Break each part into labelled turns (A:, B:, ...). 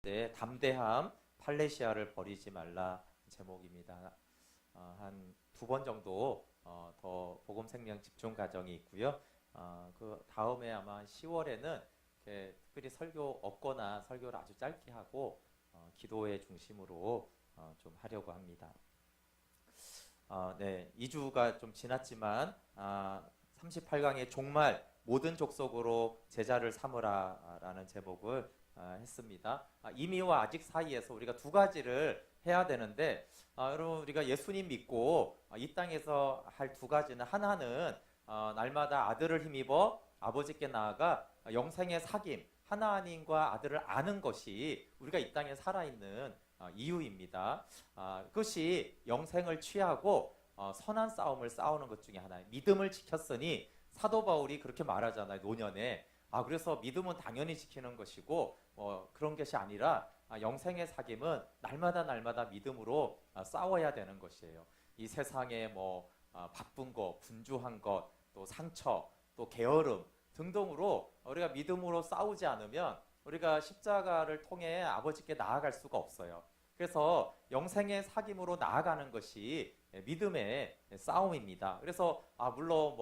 A: 네, 담대함, 팔레시아를 버리지 말라 제목입니다. 한 두 번 정도 더 복음 생명 집중 과정이 있고요. 그 다음에 아마 10월에는 특별히 설교 없거나 설교를 아주 짧게 하고 기도의 중심으로 좀 하려고 합니다. 네, 2주가 좀 지났지만 38강의 종말 모든 족속으로 제자를 삼으라라는 제목을 했습니다. 이미와 아직 사이에서 우리가 두 가지를 해야 되는데 여러분 우리가 예수님 믿고 이 땅에서 할 두 가지는 하나는 날마다 아들을 힘입어 아버지께 나아가 영생의 사귐 하나님과 아들을 아는 것이 우리가 이 땅에 살아있는 이유입니다. 그것이 영생을 취하고 선한 싸움을 싸우는 것 중에 하나예요. 믿음을 지켰으니 사도 바울이 그렇게 말하잖아요. 노년에. 그래서 믿음은 당연히 지키는 것이고 그런 것이 아니라 영생의 사귐은 날마다 믿음으로 싸워야 되는 것이에요. 이 세상에 바쁜 것, 분주한 것, 또 상처, 또 게으름 등등으로 우리가 믿음으로 싸우지 않으면 우리가 십자가를 통해 아버지께 나아갈 수가 없어요. 그래서 영생의 사귐으로 나아가는 것이 믿음의 싸움입니다. 그래서 물론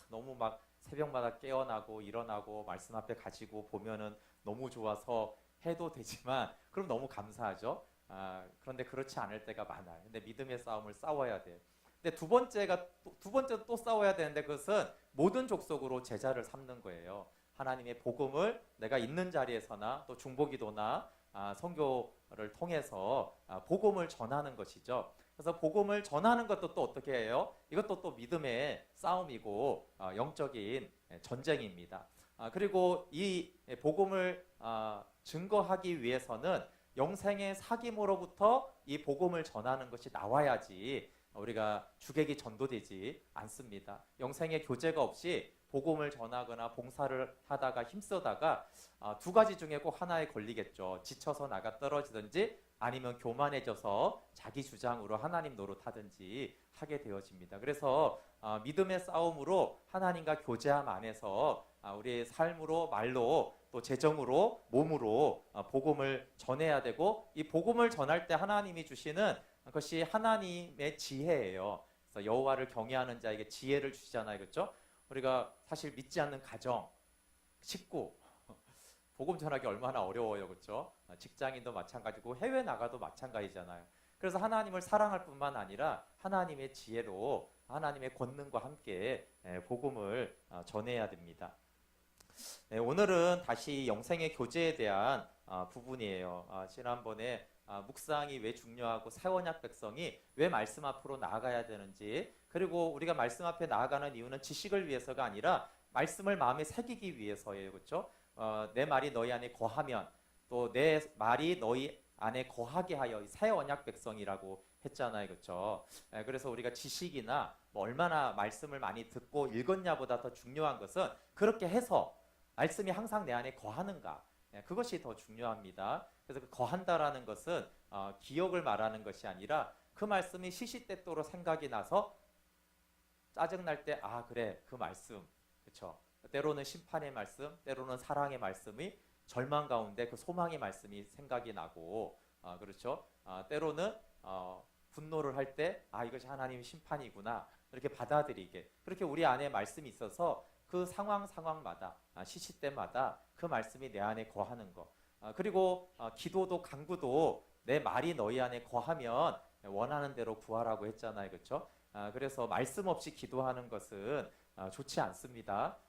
A: 너무 막 새벽마다 깨어나고 일어나고 말씀 앞에 가지고 보면은 너무 좋아서 해도 되지만 그럼 너무 감사하죠. 그런데 그렇지 않을 때가 많아요. 근데 믿음의 싸움을 싸워야 돼요. 근데 두 번째 또 싸워야 되는데 그것은 모든 족속으로 제자를 삼는 거예요. 하나님의 복음을 내가 있는 자리에서나 또 중보기도나 선교를 통해서 복음을 전하는 것이죠. 그래서 복음을 전하는 것도 또 어떻게 해요? 이것도 또 믿음의 싸움이고 영적인 전쟁입니다. 그리고 이 복음을 증거하기 위해서는 영생의 사귐으로부터 이 복음을 전하는 것이 나와야지 우리가 주객이 전도되지 않습니다. 영생의 교제가 없이 복음을 전하거나 봉사를 하다가 힘쓰다가 두 가지 중에 꼭 하나에 걸리겠죠. 지쳐서 나가 떨어지든지 아니면 교만해져서 자기 주장으로 하나님 노릇하든지 하게 되어집니다. 그래서 믿음의 싸움으로 하나님과 교제함 안에서 우리의 삶으로 말로 또 재정으로 몸으로 복음을 전해야 되고 이 복음을 전할 때 하나님이 주시는 그것이 하나님의 지혜예요. 그래서 여호와를 경외하는 자에게 지혜를 주시잖아요. 그렇죠? 우리가 사실 믿지 않는 가정, 식구 복음 전하기 얼마나 어려워요. 그렇죠? 직장인도 마찬가지고 해외 나가도 마찬가지잖아요. 그래서 하나님을 사랑할 뿐만 아니라 하나님의 지혜로 하나님의 권능과 함께 복음을 전해야 됩니다. 네, 오늘은 다시 영생의 교제에 대한 부분이에요. 지난번에 묵상이 왜 중요하고 새 언약 백성이 왜 말씀 앞으로 나아가야 되는지, 그리고 우리가 말씀 앞에 나아가는 이유는 지식을 위해서가 아니라 말씀을 마음에 새기기 위해서예요. 그렇죠? 내 말이 너희 안에 거하면 또 내 말이 너희 안에 거하게 하여 새 언약 백성이라고 했잖아요. 그렇죠? 그래서 우리가 지식이나 얼마나 말씀을 많이 듣고 읽었냐보다 더 중요한 것은 그렇게 해서 말씀이 항상 내 안에 거하는가, 그것이 더 중요합니다. 그래서 그 거한다라는 것은 기억을 말하는 것이 아니라 그 말씀이 시시때때로 생각이 나서 짜증날 때 그래 그 말씀, 그렇죠? 때로는 심판의 말씀, 때로는 사랑의 말씀이 절망 가운데 그 소망의 말씀이 생각이 나고, 그렇죠? 때로는 분노를 할 때 이것이 하나님의 심판이구나 이렇게 받아들이게, 그렇게 우리 안에 말씀이 있어서 그 상황마다 시시때마다 그 말씀이 내 안에 거하는 것. 그리고 기도도 간구도 내 말이 너희 안에 거하면 원하는 대로 구하라고 했잖아요. 그렇죠? 그래서 말씀 없이 기도하는 것은 좋지 않습니다.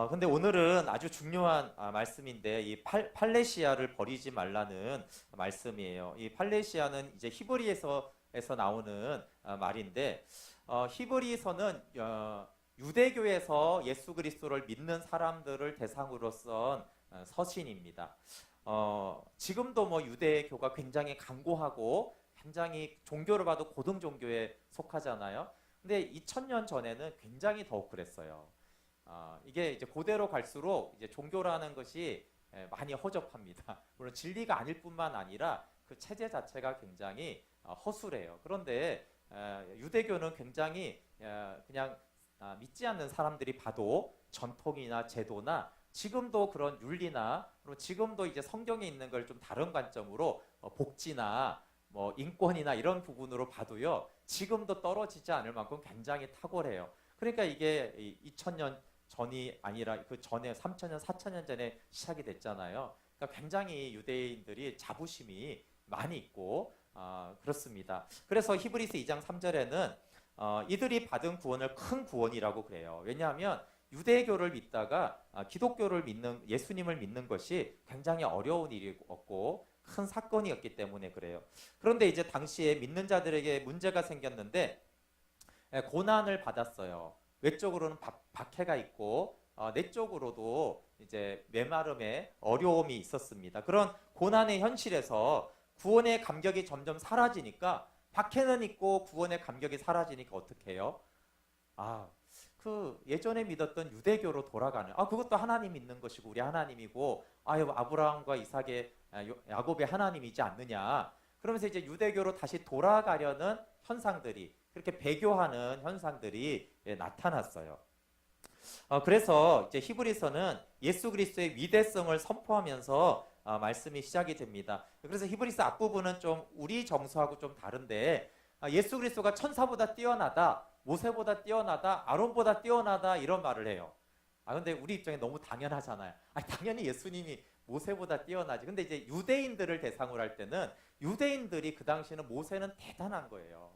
A: 근데 오늘은 아주 중요한 말씀인데 이 팔레시아를 버리지 말라는 말씀이에요. 이 팔레시아는 이제 히브리에서 나오는 말인데 히브리서는 유대교에서 예수 그리스도를 믿는 사람들을 대상으로 쓴 서신입니다. 지금도 유대교가 굉장히 강고하고 굉장히 종교를 봐도 고등 종교에 속하잖아요. 근데 2000년 전에는 굉장히 더욱 그랬어요. 이게 이제 고대로 갈수록 이제 종교라는 것이 많이 허접합니다. 물론 진리가 아닐 뿐만 아니라 그 체제 자체가 굉장히 허술해요. 그런데 유대교는 굉장히 그냥 믿지 않는 사람들이 봐도 전통이나 제도나 지금도 그런 윤리나 그리고 지금도 이제 성경에 있는 걸 좀 다른 관점으로 복지나 뭐 인권이나 이런 부분으로 봐도요, 지금도 떨어지지 않을 만큼 굉장히 탁월해요. 그러니까 이게 2000년 전이 아니라 그 전에 3000년, 4000년 전에 시작이 됐잖아요. 그러니까 굉장히 유대인들이 자부심이 많이 있고 그렇습니다. 그래서 히브리서 2장 3절에는 이들이 받은 구원을 큰 구원이라고 그래요. 왜냐하면 유대교를 믿다가 기독교를 믿는, 예수님을 믿는 것이 굉장히 어려운 일이었고 큰 사건이었기 때문에 그래요. 그런데 이제 당시에 믿는 자들에게 문제가 생겼는데 고난을 받았어요. 외적으로는 박해가 있고 내적으로도 이제 메마름에 어려움이 있었습니다. 그런 고난의 현실에서 구원의 감격이 점점 사라지니까, 박해는 있고 구원의 감격이 사라지니까 어떻게 해요? 그 예전에 믿었던 유대교로 돌아가는, 그것도 하나님 믿는 것이고 우리 하나님이고 아브라함과 이삭의 야곱의 하나님이지 않느냐, 그러면서 이제 유대교로 다시 돌아가려는 현상들이, 그렇게 배교하는 현상들이 나타났어요. 그래서 이제 히브리서는 예수 그리스도의 위대성을 선포하면서 말씀이 시작이 됩니다. 그래서 히브리서 앞부분은 좀 우리 정서하고 좀 다른데, 예수 그리스도가 천사보다 뛰어나다, 모세보다 뛰어나다, 아론보다 뛰어나다 이런 말을 해요. 근데 우리 입장에 너무 당연하잖아요. 당연히 예수님이 모세보다 뛰어나지. 근데 이제 유대인들을 대상으로 할 때는, 유대인들이 그 당시에는 모세는 대단한 거예요.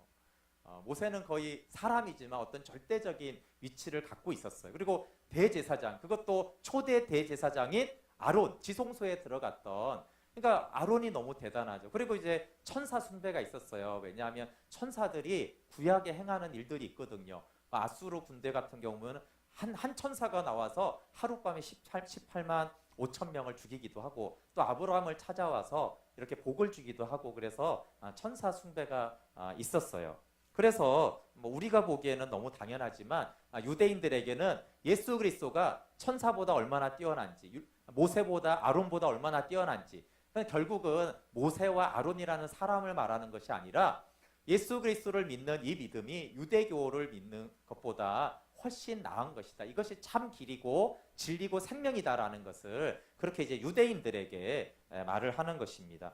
A: 모세는 거의 사람이지만 어떤 절대적인 위치를 갖고 있었어요. 그리고 대제사장, 그것도 초대 대제사장인 아론, 지성소에 들어갔던, 그러니까 아론이 너무 대단하죠. 그리고 이제 천사 숭배가 있었어요. 왜냐하면 천사들이 구약에 행하는 일들이 있거든요. 아수르 군대 같은 경우는 한 천사가 나와서 하룻밤에 18만 5천 명을 죽이기도 하고, 또 아브라함을 찾아와서 이렇게 복을 주기도 하고, 그래서 천사 숭배가 있었어요. 그래서 뭐 우리가 보기에는 너무 당연하지만 유대인들에게는 예수 그리스도가 천사보다 얼마나 뛰어난지, 모세보다 아론보다 얼마나 뛰어난지, 결국은 모세와 아론이라는 사람을 말하는 것이 아니라 예수 그리스도를 믿는 이 믿음이 유대교를 믿는 것보다 훨씬 나은 것이다. 이것이 참 길이고 진리고 생명이다라는 것을 그렇게 이제 유대인들에게 말을 하는 것입니다.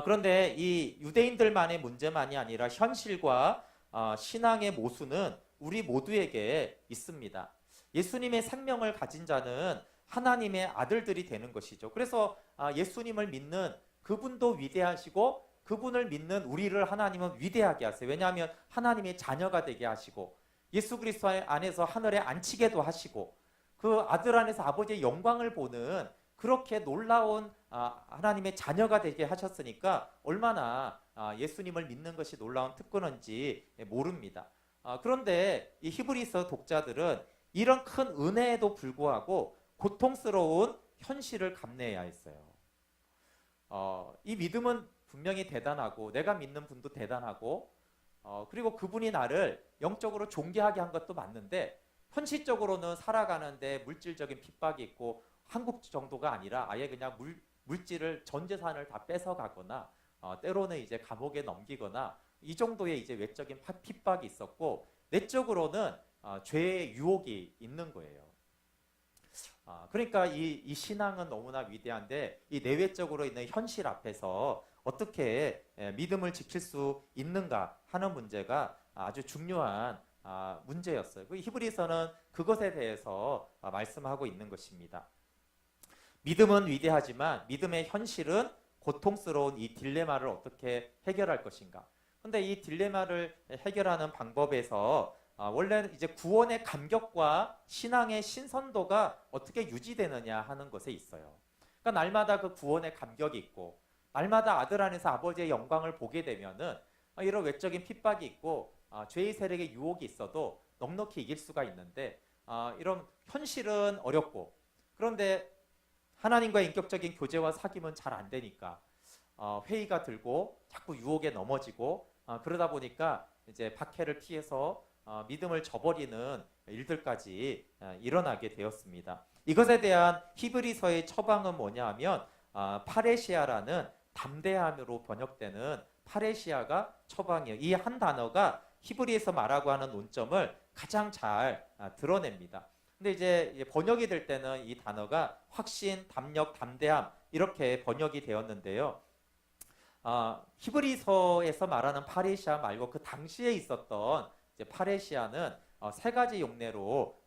A: 그런데 이 유대인들만의 문제만이 아니라 현실과 신앙의 모순은 우리 모두에게 있습니다. 예수님의 생명을 가진 자는 하나님의 아들들이 되는 것이죠. 그래서 예수님을 믿는 그분도 위대하시고, 그분을 믿는 우리를 하나님은 위대하게 하세요. 왜냐하면 하나님의 자녀가 되게 하시고, 예수 그리스도 안에서 하늘에 앉히게도 하시고, 그 아들 안에서 아버지의 영광을 보는 그렇게 놀라운 하나님의 자녀가 되게 하셨으니까 얼마나 예수님을 믿는 것이 놀라운 특권인지 모릅니다. 그런데 이 히브리서 독자들은 이런 큰 은혜에도 불구하고 고통스러운 현실을 감내해야 했어요. 이 믿음은 분명히 대단하고, 내가 믿는 분도 대단하고, 그리고 그분이 나를 영적으로 존귀하게 한 것도 맞는데, 현실적으로는 살아가는데 물질적인 핍박이 있고, 한국 정도가 아니라 아예 그냥 물질을, 전 재산을 다 뺏어가거나 때로는 이제 감옥에 넘기거나, 이 정도의 이제 외적인 핍박이 있었고, 내적으로는 죄의 유혹이 있는 거예요. 그러니까 이 신앙은 너무나 위대한데, 이 내외적으로 있는 현실 앞에서 어떻게 믿음을 지킬 수 있는가 하는 문제가 아주 중요한 문제였어요. 히브리서는 그것에 대해서 말씀하고 있는 것입니다. 믿음은 위대하지만 믿음의 현실은 고통스러운 이 딜레마를 어떻게 해결할 것인가. 그런데 이 딜레마를 해결하는 방법에서 원래는 이제 구원의 감격과 신앙의 신선도가 어떻게 유지되느냐 하는 것에 있어요. 그러니까 날마다 그 구원의 감격이 있고, 날마다 아들 안에서 아버지의 영광을 보게 되면은 이런 외적인 핍박이 있고 죄의 세력의 유혹이 있어도 넉넉히 이길 수가 있는데, 이런 현실은 어렵고, 그런데 하나님과의 인격적인 교제와 사귐은 잘 안 되니까 회의가 들고 자꾸 유혹에 넘어지고, 그러다 보니까 이제 박해를 피해서 믿음을 저버리는 일들까지 일어나게 되었습니다. 이것에 대한 히브리서의 처방은 뭐냐 하면 파레시아라는 담대함으로 번역되는 파레시아가 처방이에요. 이 한 단어가 히브리에서 말하고 하는 논점을 가장 잘 드러냅니다. 근데 이제 번역이 될 때는 이 단어가 확신, 담력, 담대함 이렇게 번역이 되었는데요. 히브리서에서 말하는 파레시아 말고 그 당시에 있었던 이제 파레시아는 세 가지 용례로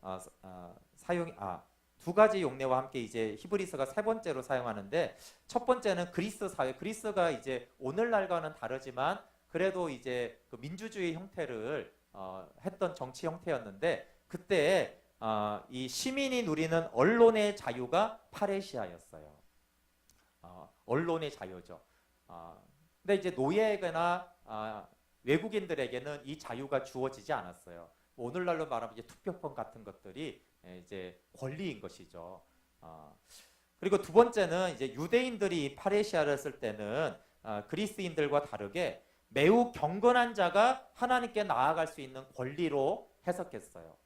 A: 두 가지 용례와 함께 이제 히브리서가 세 번째로 사용하는데, 첫 번째는 그리스 사회, 그리스가 이제 오늘날과는 다르지만 그래도 이제 그 민주주의 형태를 했던 정치 형태였는데, 그때 이 시민이 누리는 언론의 자유가 파레시아였어요. 언론의 자유죠. 근데 이제 노예거나 외국인들에게는 이 자유가 주어지지 않았어요. 오늘날로 말하면 이제 투표권 같은 것들이 이제 권리인 것이죠. 그리고 두 번째는 이제 유대인들이 파레시아를 쓸 때는 그리스인들과 다르게 매우 경건한 자가 하나님께 나아갈 수 있는 권리로 해석했어요.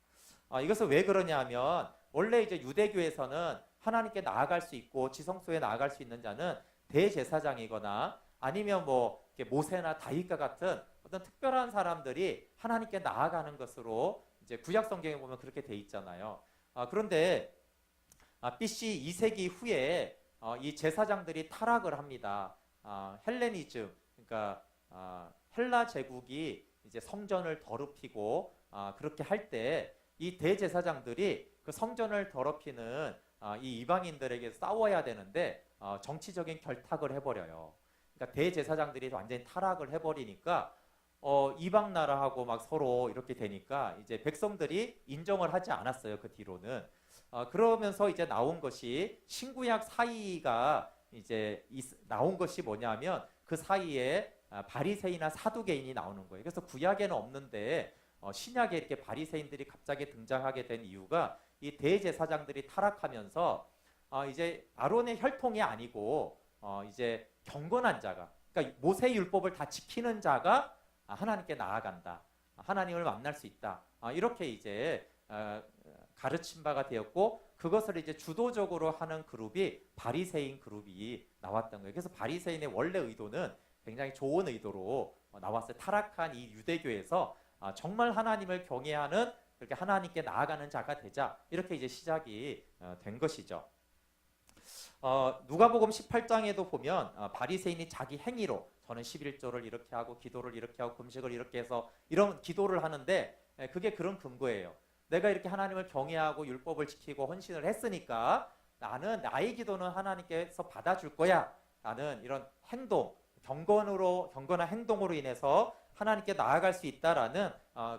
A: 이것은 왜 그러냐면, 원래 이제 유대교에서는 하나님께 나아갈 수 있고 지성소에 나아갈 수 있는 자는 대제사장이거나 아니면 뭐 모세나 다윗과 같은 어떤 특별한 사람들이 하나님께 나아가는 것으로 이제 구약 성경에 보면 그렇게 돼 있잖아요. 그런데 BC 2세기 후에 이 제사장들이 타락을 합니다. 헬레니즘, 그러니까 헬라 제국이 이제 성전을 더럽히고 그렇게 할 때 이 대제사장들이 그 성전을 더럽히는 이 이방인들에게 싸워야 되는데 정치적인 결탁을 해버려요. 그러니까 대제사장들이 완전히 타락을 해버리니까 이방 나라하고 막 서로 이렇게 되니까 이제 백성들이 인정을 하지 않았어요. 그 뒤로는. 그러면서 이제 나온 것이 신구약 사이가 이제 나온 것이 뭐냐면, 그 사이에 바리새인이나 사두개인이 나오는 거예요. 그래서 구약에는 없는데 신약에 이렇게 바리새인들이 갑자기 등장하게 된 이유가, 이 대제사장들이 타락하면서 이제 아론의 혈통이 아니고 이제 경건한 자가, 그러니까 모세 율법을 다 지키는 자가 하나님께 나아간다, 하나님을 만날 수 있다, 이렇게 이제 가르친 바가 되었고, 그것을 이제 주도적으로 하는 그룹이 바리새인 그룹이 나왔던 거예요. 그래서 바리새인의 원래 의도는 굉장히 좋은 의도로 나왔어요. 타락한 이 유대교에서 정말 하나님을 경외하는, 그렇게 하나님께 나아가는 자가 되자, 이렇게 이제 시작이 된 것이죠. 누가복음 18장에도 보면 바리새인이 자기 행위로, 저는 11조를 이렇게 하고 기도를 이렇게 하고 금식을 이렇게 해서 이런 기도를 하는데, 그게 그런 근거예요. 내가 이렇게 하나님을 경외하고 율법을 지키고 헌신을 했으니까 나는 나의 기도는 하나님께서 받아줄 거야 라는 이런 행동, 경건한 행동으로 인해서 하나님께 나아갈 수 있다라는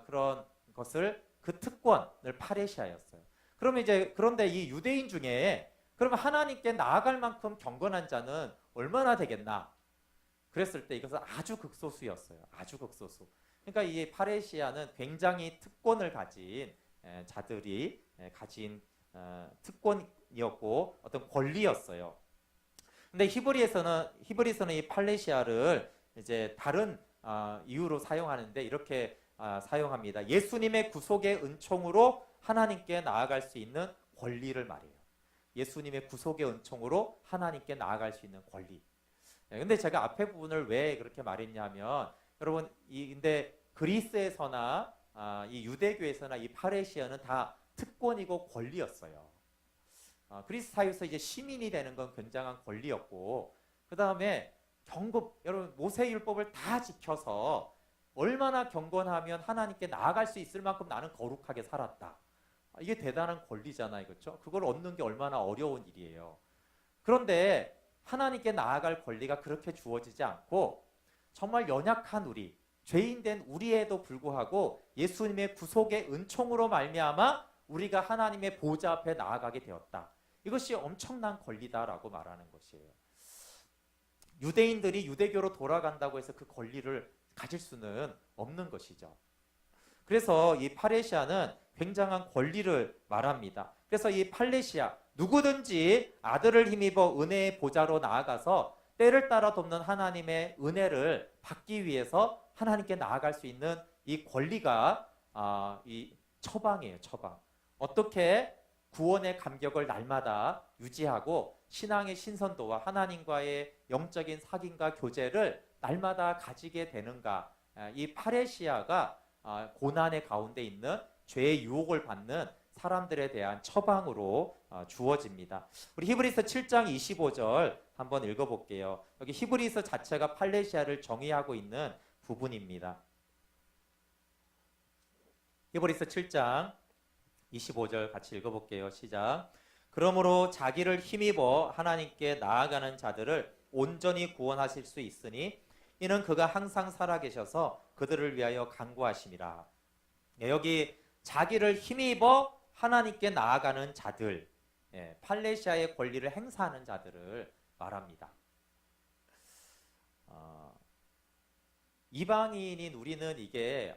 A: 그런 것을, 그 특권을 파레시아였어요. 그러면 이제, 그런데 이 유대인 중에 그러면 하나님께 나아갈 만큼 경건한 자는 얼마나 되겠나? 그랬을 때 이것은 아주 극소수였어요. 아주 극소수. 그러니까 이 파레시아는 굉장히 특권을 가진 자들이 가진 특권이었고 어떤 권리였어요. 근데 히브리서는 이 팔레시아를 이제 다른 이유로 사용하는데 이렇게 사용합니다. 예수님의 구속의 은총으로 하나님께 나아갈 수 있는 권리를 말해요. 예수님의 구속의 은총으로 하나님께 나아갈 수 있는 권리. 근데 제가 앞에 부분을 왜 그렇게 말했냐면, 여러분 근데 그리스에서나 이 유대교에서나 이 파레시아는 다 특권이고 권리였어요. 그리스 사회에서 이제 시민이 되는 건 굉장한 권리였고, 그 다음에 여러분 모세 율법을 다 지켜서 얼마나 경건하면 하나님께 나아갈 수 있을 만큼 나는 거룩하게 살았다. 이게 대단한 권리잖아요, 그렇죠? 그걸 얻는 게 얼마나 어려운 일이에요. 그런데 하나님께 나아갈 권리가 그렇게 주어지지 않고, 정말 연약한 우리, 죄인된 우리에도 불구하고 예수님의 구속의 은총으로 말미암아 우리가 하나님의 보좌 앞에 나아가게 되었다. 이것이 엄청난 권리다라고 말하는 것이에요. 유대인들이 유대교로 돌아간다고 해서 그 권리를 가질 수는 없는 것이죠. 그래서 이 파레시아는 굉장한 권리를 말합니다. 그래서 이 팔레시아, 누구든지 아들을 힘입어 은혜의 보좌로 나아가서 때를 따라 돕는 하나님의 은혜를 받기 위해서 하나님께 나아갈 수 있는 이 권리가 이 처방이에요. 처방. 어떻게 구원의 감격을 날마다 유지하고 신앙의 신선도와 하나님과의 영적인 사귐과 교제를 날마다 가지게 되는가. 이 파레시아가 고난의 가운데 있는 죄의 유혹을 받는 사람들에 대한 처방으로 주어집니다. 우리 히브리서 7장 25절 한번 읽어볼게요. 여기 히브리서 자체가 팔레시아를 정의하고 있는 부분입니다. 히브리서 7장 25절 같이 읽어볼게요. 시작. 그러므로 자기를 힘입어 하나님께 나아가는 자들을 온전히 구원하실 수 있으니 이는 그가 항상 살아계셔서 그들을 위하여 간구하심이라. 여기 자기를 힘입어 하나님께 나아가는 자들, 팔레시아의 권리를 행사하는 자들을 말합니다. 이방인인 우리는 이게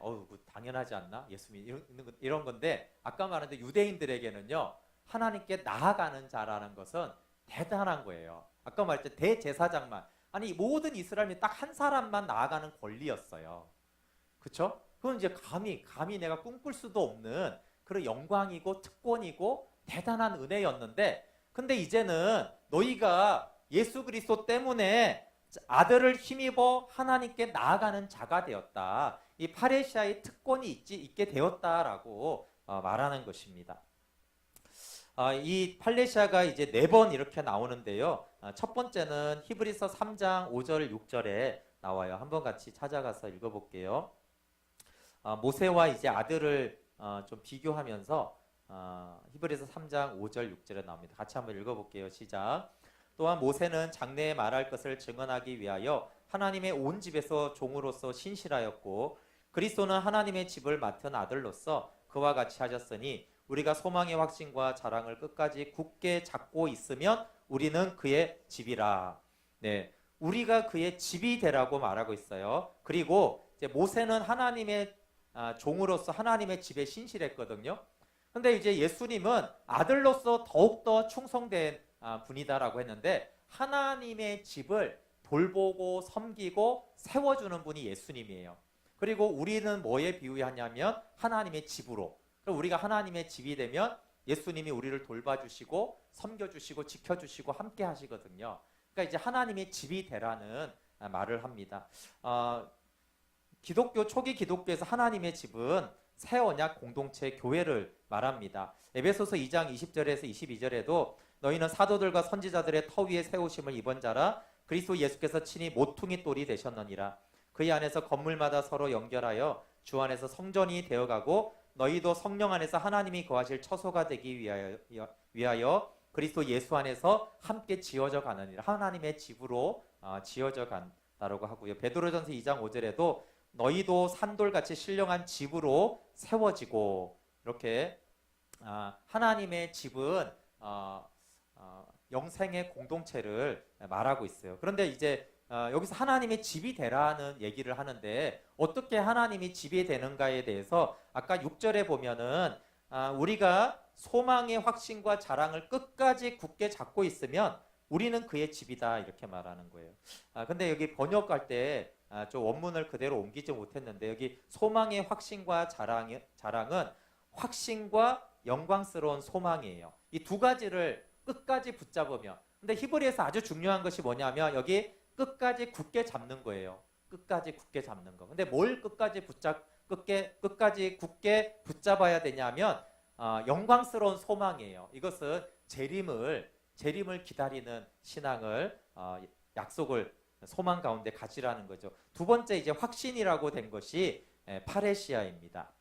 A: 당연하지 않나? 예수님 이런 건데, 아까 말했는데 유대인들에게는요, 하나님께 나아가는 자라는 것은 대단한 거예요. 아까 말했죠, 대제사장만, 아니 모든 이스라엘이 딱 한 사람만 나아가는 권리였어요. 그렇죠? 그건 이제 감히 내가 꿈꿀 수도 없는 그런 영광이고 특권이고 대단한 은혜였는데, 근데 이제는 너희가 예수 그리스도 때문에 아들을 힘입어 하나님께 나아가는 자가 되었다. 이 파레시아의 특권이 있게 되었다라고 말하는 것입니다. 이 팔레시아가 이제 4번 이렇게 나오는데요. 첫 번째는 히브리서 3장 5절 6절에 나와요. 한번 같이 찾아가서 읽어볼게요. 모세와 이제 아들을 좀 비교하면서 히브리서 3장 5절 6절에 나옵니다. 같이 한번 읽어볼게요. 시작. 또한 모세는 장래에 말할 것을 증언하기 위하여 하나님의 온 집에서 종으로서 신실하였고, 그리스도는 하나님의 집을 맡은 아들로서 그와 같이 하셨으니 우리가 소망의 확신과 자랑을 끝까지 굳게 잡고 있으면 우리는 그의 집이라. 네, 우리가 그의 집이 되라고 말하고 있어요. 그리고 이제 모세는 하나님의 종으로서 하나님의 집에 신실했거든요. 근데 이제 예수님은 아들로서 더욱더 충성된 분이다라고 했는데, 하나님의 집을 돌보고 섬기고 세워주는 분이 예수님이에요. 그리고 우리는 뭐에 비유하냐면 하나님의 집으로. 우리가 하나님의 집이 되면 예수님이 우리를 돌봐주시고 섬겨주시고 지켜주시고 함께 하시거든요. 그러니까 이제 하나님의 집이 되라는 말을 합니다. 초기 기독교에서 하나님의 집은 새 언약 공동체 교회를 말합니다. 에베소서 2장 20절에서 22절에도 너희는 사도들과 선지자들의 터 위에 세우심을 입은 자라, 그리스도 예수께서 친히 모퉁이 돌이 되셨느니라. 그의 안에서 건물마다 서로 연결하여 주 안에서 성전이 되어가고 너희도 성령 안에서 하나님이 거하실 처소가 되기 위하여 그리스도 예수 안에서 함께 지어져 가느니라. 하나님의 집으로 지어져 간다라고 하고요. 베드로전서 2장 5절에도 너희도 산돌같이 신령한 집으로 세워지고, 이렇게 하나님의 집은 영생의 공동체를 말하고 있어요. 그런데 이제 여기서 하나님의 집이 되라는 얘기를 하는데, 어떻게 하나님이 집이 되는가에 대해서 아까 6절에 보면은 우리가 소망의 확신과 자랑을 끝까지 굳게 잡고 있으면 우리는 그의 집이다, 이렇게 말하는 거예요. 근데 여기 번역할 때 좀 원문을 그대로 옮기지 못했는데, 여기 소망의 확신과 자랑은 확신과 영광스러운 소망이에요. 이 두 가지를 끝까지 붙잡으면. 근데 히브리에서 아주 중요한 것이 뭐냐면 여기 끝까지 굳게 잡는 거예요. 끝까지 굳게 잡는 거. 근데 뭘 끝까지 굳게 붙잡아야 되냐면 영광스러운 소망이에요. 이것은 재림을 기다리는 신앙을 약속을 소망 가운데 가지라는 거죠. 두 번째 이제 확신이라고 된 것이 파레시아입니다.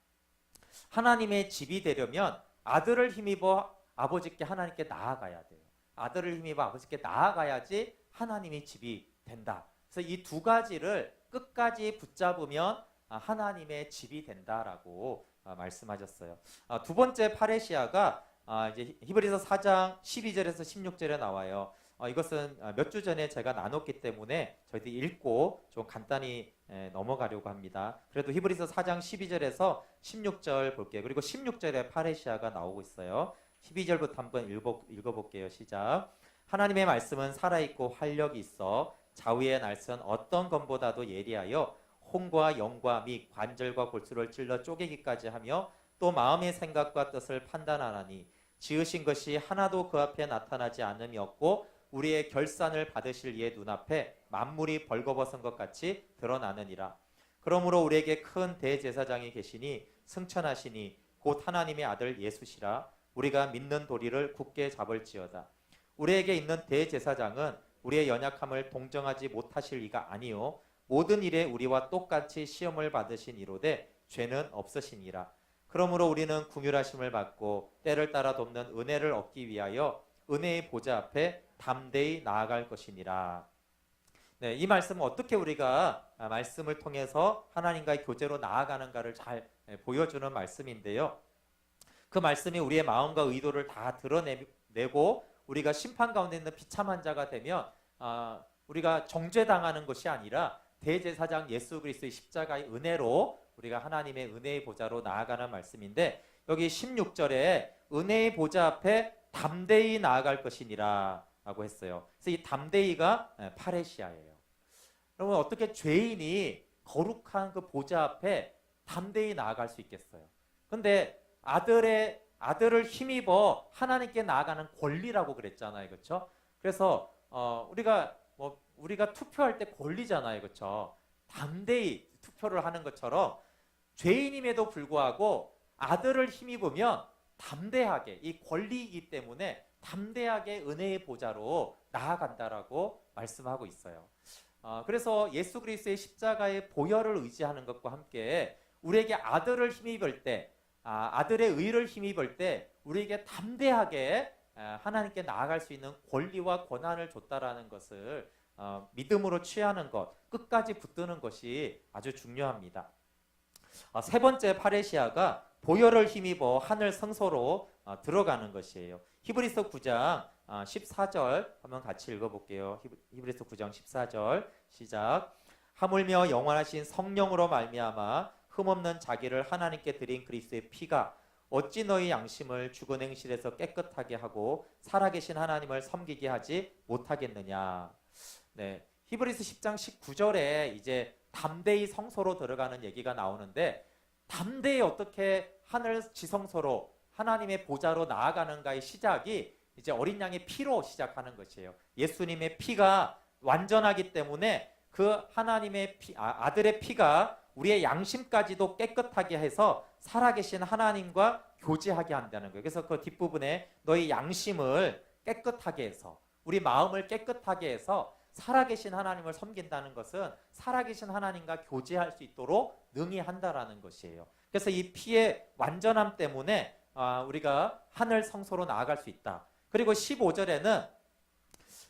A: 하나님의 집이 되려면 아들을 힘입어 아버지께 하나님께 나아가야 돼요. 아들을 힘입어 아버지께 나아가야지 하나님의 집이 된다. 그래서 이 두 가지를 끝까지 붙잡으면 하나님의 집이 된다라고 말씀하셨어요. 두 번째 파레시아가 이제 히브리서 4장 12절에서 16절에 나와요. 이것은 몇 주 전에 제가 나눴기 때문에 저희들이 읽고 좀 간단히 넘어가려고 합니다. 그래도 히브리서 4장 12절에서 16절 볼게요. 그리고 16절에 파레시아가 나오고 있어요. 12절부터 한번 읽어볼게요. 시작. 하나님의 말씀은 살아있고 활력이 있어 좌우의 날선 어떤 검보다도 예리하여 혼과 영과 및 관절과 골수를 찔러 쪼개기까지 하며 또 마음의 생각과 뜻을 판단하나니 지으신 것이 하나도 그 앞에 나타나지 않음이 없고 우리의 결산을 받으실 이의 눈앞에 만물이 벌거벗은 것 같이 드러나느니라. 그러므로 우리에게 큰 대제사장이 계시니 승천하시니 곧 하나님의 아들 예수시라. 우리가 믿는 도리를 굳게 잡을지어다. 우리에게 있는 대제사장은 우리의 연약함을 동정하지 못하실 이가 아니요 모든 일에 우리와 똑같이 시험을 받으신 이로되 죄는 없으시니라. 그러므로 우리는 긍휼하심을 받고 때를 따라 돕는 은혜를 얻기 위하여 은혜의 보좌 앞에 담대히 나아갈 것이니라. 네, 이 말씀은 어떻게 우리가 말씀을 통해서 하나님과의 교제로 나아가는가를 잘 보여주는 말씀인데요. 그 말씀이 우리의 마음과 의도를 다 드러내고 우리가 심판 가운데 있는 비참한 자가 되면 우리가 정죄당하는 것이 아니라 대제사장 예수 그리스도의 십자가의 은혜로 우리가 하나님의 은혜의 보좌로 나아가는 말씀인데, 여기 16절에 은혜의 보좌 앞에 담대히 나아갈 것이니라 라고 했어요. 그래서 이 담대히가 파레시아예요. 그러면 어떻게 죄인이 거룩한 그 보좌 앞에 담대히 나아갈 수 있겠어요? 근데 아들을 힘입어 하나님께 나아가는 권리라고 그랬잖아요, 그렇죠? 그래서 우리가 투표할 때 권리잖아요, 그렇죠? 담대히 투표를 하는 것처럼 죄인임에도 불구하고 아들을 힘입으면 담대하게, 이 권리이기 때문에 담대하게 은혜의 보좌로 나아간다라고 말씀하고 있어요. 그래서 예수 그리스도의 십자가의 보혈을 의지하는 것과 함께 우리에게 아들을 힘입을 때, 아들의 의를 힘입을 때 우리에게 담대하게 하나님께 나아갈 수 있는 권리와 권한을 줬다라는 것을 믿음으로 취하는 것, 끝까지 붙드는 것이 아주 중요합니다. 세 번째 파레시아가 보혈을 힘입어 하늘 성소로 들어가는 것이에요. 히브리서 9장 14절 한번 같이 읽어볼게요. 히브리서 9장 14절 시작. 하물며 영원하신 성령으로 말미암아 흠없는 자기를 하나님께 드린 그리스도의 피가 어찌 너희 양심을 죽은 행실에서 깨끗하게 하고 살아계신 하나님을 섬기게 하지 못하겠느냐. 네, 히브리서 10장 19절에 이제 담대히 성소로 들어가는 얘기가 나오는데, 담대히 어떻게 하늘 지성소로 하나님의 보좌로 나아가는가의 시작이 이제 어린 양의 피로 시작하는 것이에요. 예수님의 피가 완전하기 때문에 그 하나님의 아들의 피가 우리의 양심까지도 깨끗하게 해서 살아계신 하나님과 교제하게 한다는 거예요. 그래서 그 뒷부분에 너희 양심을 깨끗하게 해서, 우리 마음을 깨끗하게 해서 살아계신 하나님을 섬긴다는 것은 살아계신 하나님과 교제할 수 있도록 능히 한다라는 것이에요. 그래서 이 피의 완전함 때문에 우리가 하늘 성소로 나아갈 수 있다. 그리고 15절에는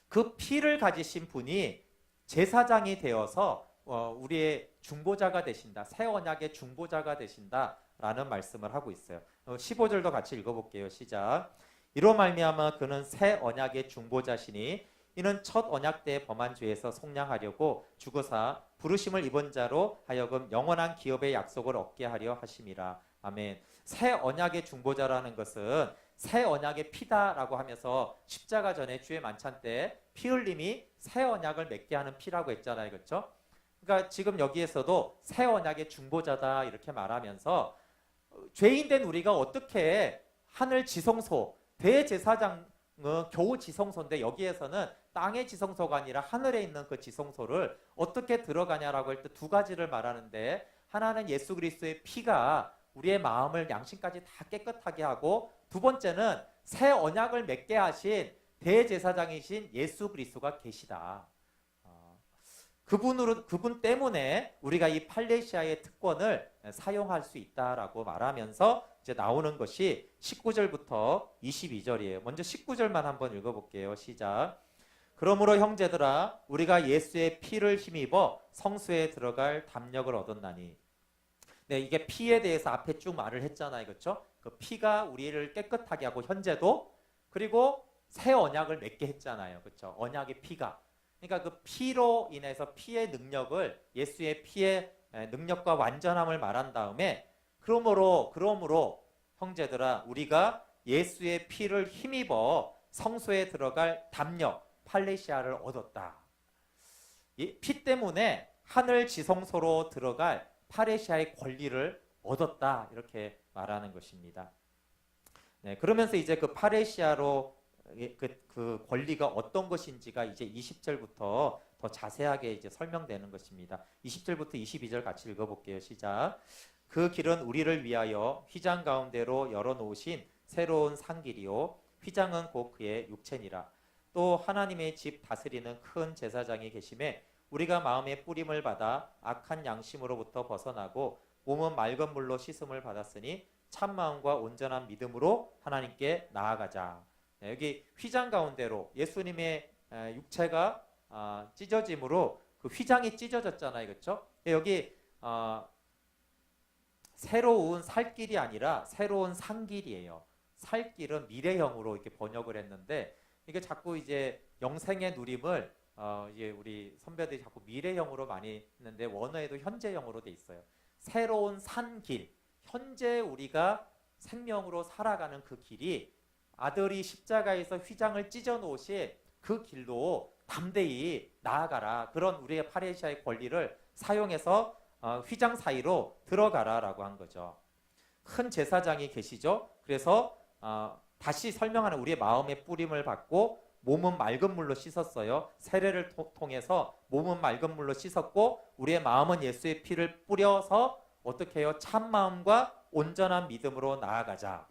A: 그 피를 가지신 분이 제사장이 되어서 우리의 중보자가 되신다, 새 언약의 중보자가 되신다라는 말씀을 하고 있어요. 15절도 같이 읽어볼게요. 시작. 이로 말미암아 그는 새 언약의 중보자시니 이는 첫 언약 때 범한 죄에서 속량하려고 죽으사 부르심을 입은 자로 하여금 영원한 기업의 약속을 얻게 하려 하심이라. 아멘. 새 언약의 중보자라는 것은 새 언약의 피다라고 하면서 십자가 전에 주의 만찬 때 피 흘림이 새 언약을 맺게 하는 피라고 했잖아요, 그렇죠? 그러니까 지금 여기에서도 새 언약의 중보자다 이렇게 말하면서 죄인 된 우리가 어떻게 하늘 지성소, 대제사장은 겨우 지성소인데 여기에서는 땅의 지성소가 아니라 하늘에 있는 그 지성소를 어떻게 들어가냐라고 할 때 두 가지를 말하는데, 하나는 예수 그리스도의 피가 우리의 마음을 양심까지 다 깨끗하게 하고, 두 번째는 새 언약을 맺게 하신 대제사장이신 예수 그리스도가 계시다. 그분 때문에 우리가 이 팔레시아의 특권을 사용할 수 있다라고 말하면서 이제 나오는 것이 19절부터 22절이에요. 먼저 19절만 한번 읽어볼게요. 시작. 그러므로 형제들아 우리가 예수의 피를 힘입어 성소에 들어갈 담력을 얻었나니. 네, 이게 피에 대해서 앞에 쭉 말을 했잖아요, 그렇죠? 그 피가 우리를 깨끗하게 하고 현재도, 그리고 새 언약을 맺게 했잖아요, 그렇죠? 언약의 피가. 그러니까 그 피로 인해서 피의 능력을, 예수의 피의 능력과 완전함을 말한 다음에 그러므로 형제들아 우리가 예수의 피를 힘입어 성소에 들어갈 담력, 팔레시아를 얻었다. 이 피 때문에 하늘 지성소로 들어갈 팔레시아의 권리를 얻었다, 이렇게 말하는 것입니다. 네, 그러면서 이제 그 팔레시아로 그 권리가 어떤 것인지가 이제 20절부터 더 자세하게 이제 설명되는 것입니다. 20절부터 22절 같이 읽어볼게요. 시작. 그 길은 우리를 위하여 휘장 가운데로 열어놓으신 새로운 산길이요 휘장은 곧 그의 육체니라. 또 하나님의 집 다스리는 큰 제사장이 계심에 우리가 마음의 뿌림을 받아 악한 양심으로부터 벗어나고 몸은 맑은 물로 씻음을 받았으니 참 마음과 온전한 믿음으로 하나님께 나아가자. 여기 휘장 가운데로 예수님의 육체가 찢어짐으로 그 휘장이 찢어졌잖아요, 그렇죠? 여기 새로운 살길이 아니라 새로운 산길이에요. 살길은 미래형으로 이렇게 번역을 했는데 이게 자꾸 이제 영생의 누림을 이제 우리 선배들이 자꾸 미래형으로 많이 했는데 원어에도 현재형으로 돼 있어요. 새로운 산길, 현재 우리가 생명으로 살아가는 그 길이 아들이 십자가에서 휘장을 찢어 놓으신 그 길로 담대히 나아가라. 그런 우리의 파레시아의 권리를 사용해서 휘장 사이로 들어가라라고 한 거죠. 큰 제사장이 계시죠. 그래서 다시 설명하는 우리의 마음의 뿌림을 받고 몸은 맑은 물로 씻었어요. 세례를 통해서 몸은 맑은 물로 씻었고 우리의 마음은 예수의 피를 뿌려서 어떻게 해요? 참 마음과 온전한 믿음으로 나아가자.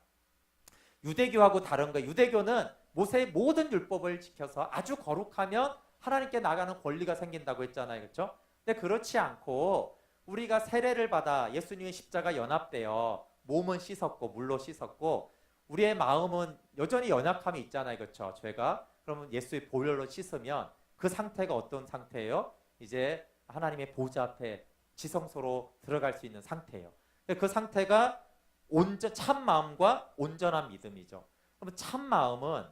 A: 유대교하고 다른 거예요. 유대교는 모세의 모든 율법을 지켜서 아주 거룩하면 하나님께 나가는 권리가 생긴다고 했잖아요. 그렇죠? 근데 그렇지 않고 우리가 세례를 받아 예수님의 십자가 연합되어 몸은 씻었고 물로 씻었고 우리의 마음은 여전히 연약함이 있잖아요. 그렇죠? 죄가. 그러면 예수의 보혈로 씻으면 그 상태가 어떤 상태예요? 이제 하나님의 보좌 앞에 지성소로 들어갈 수 있는 상태예요. 그 상태가 참 마음과 온전한 믿음이죠. 그러면 참 마음은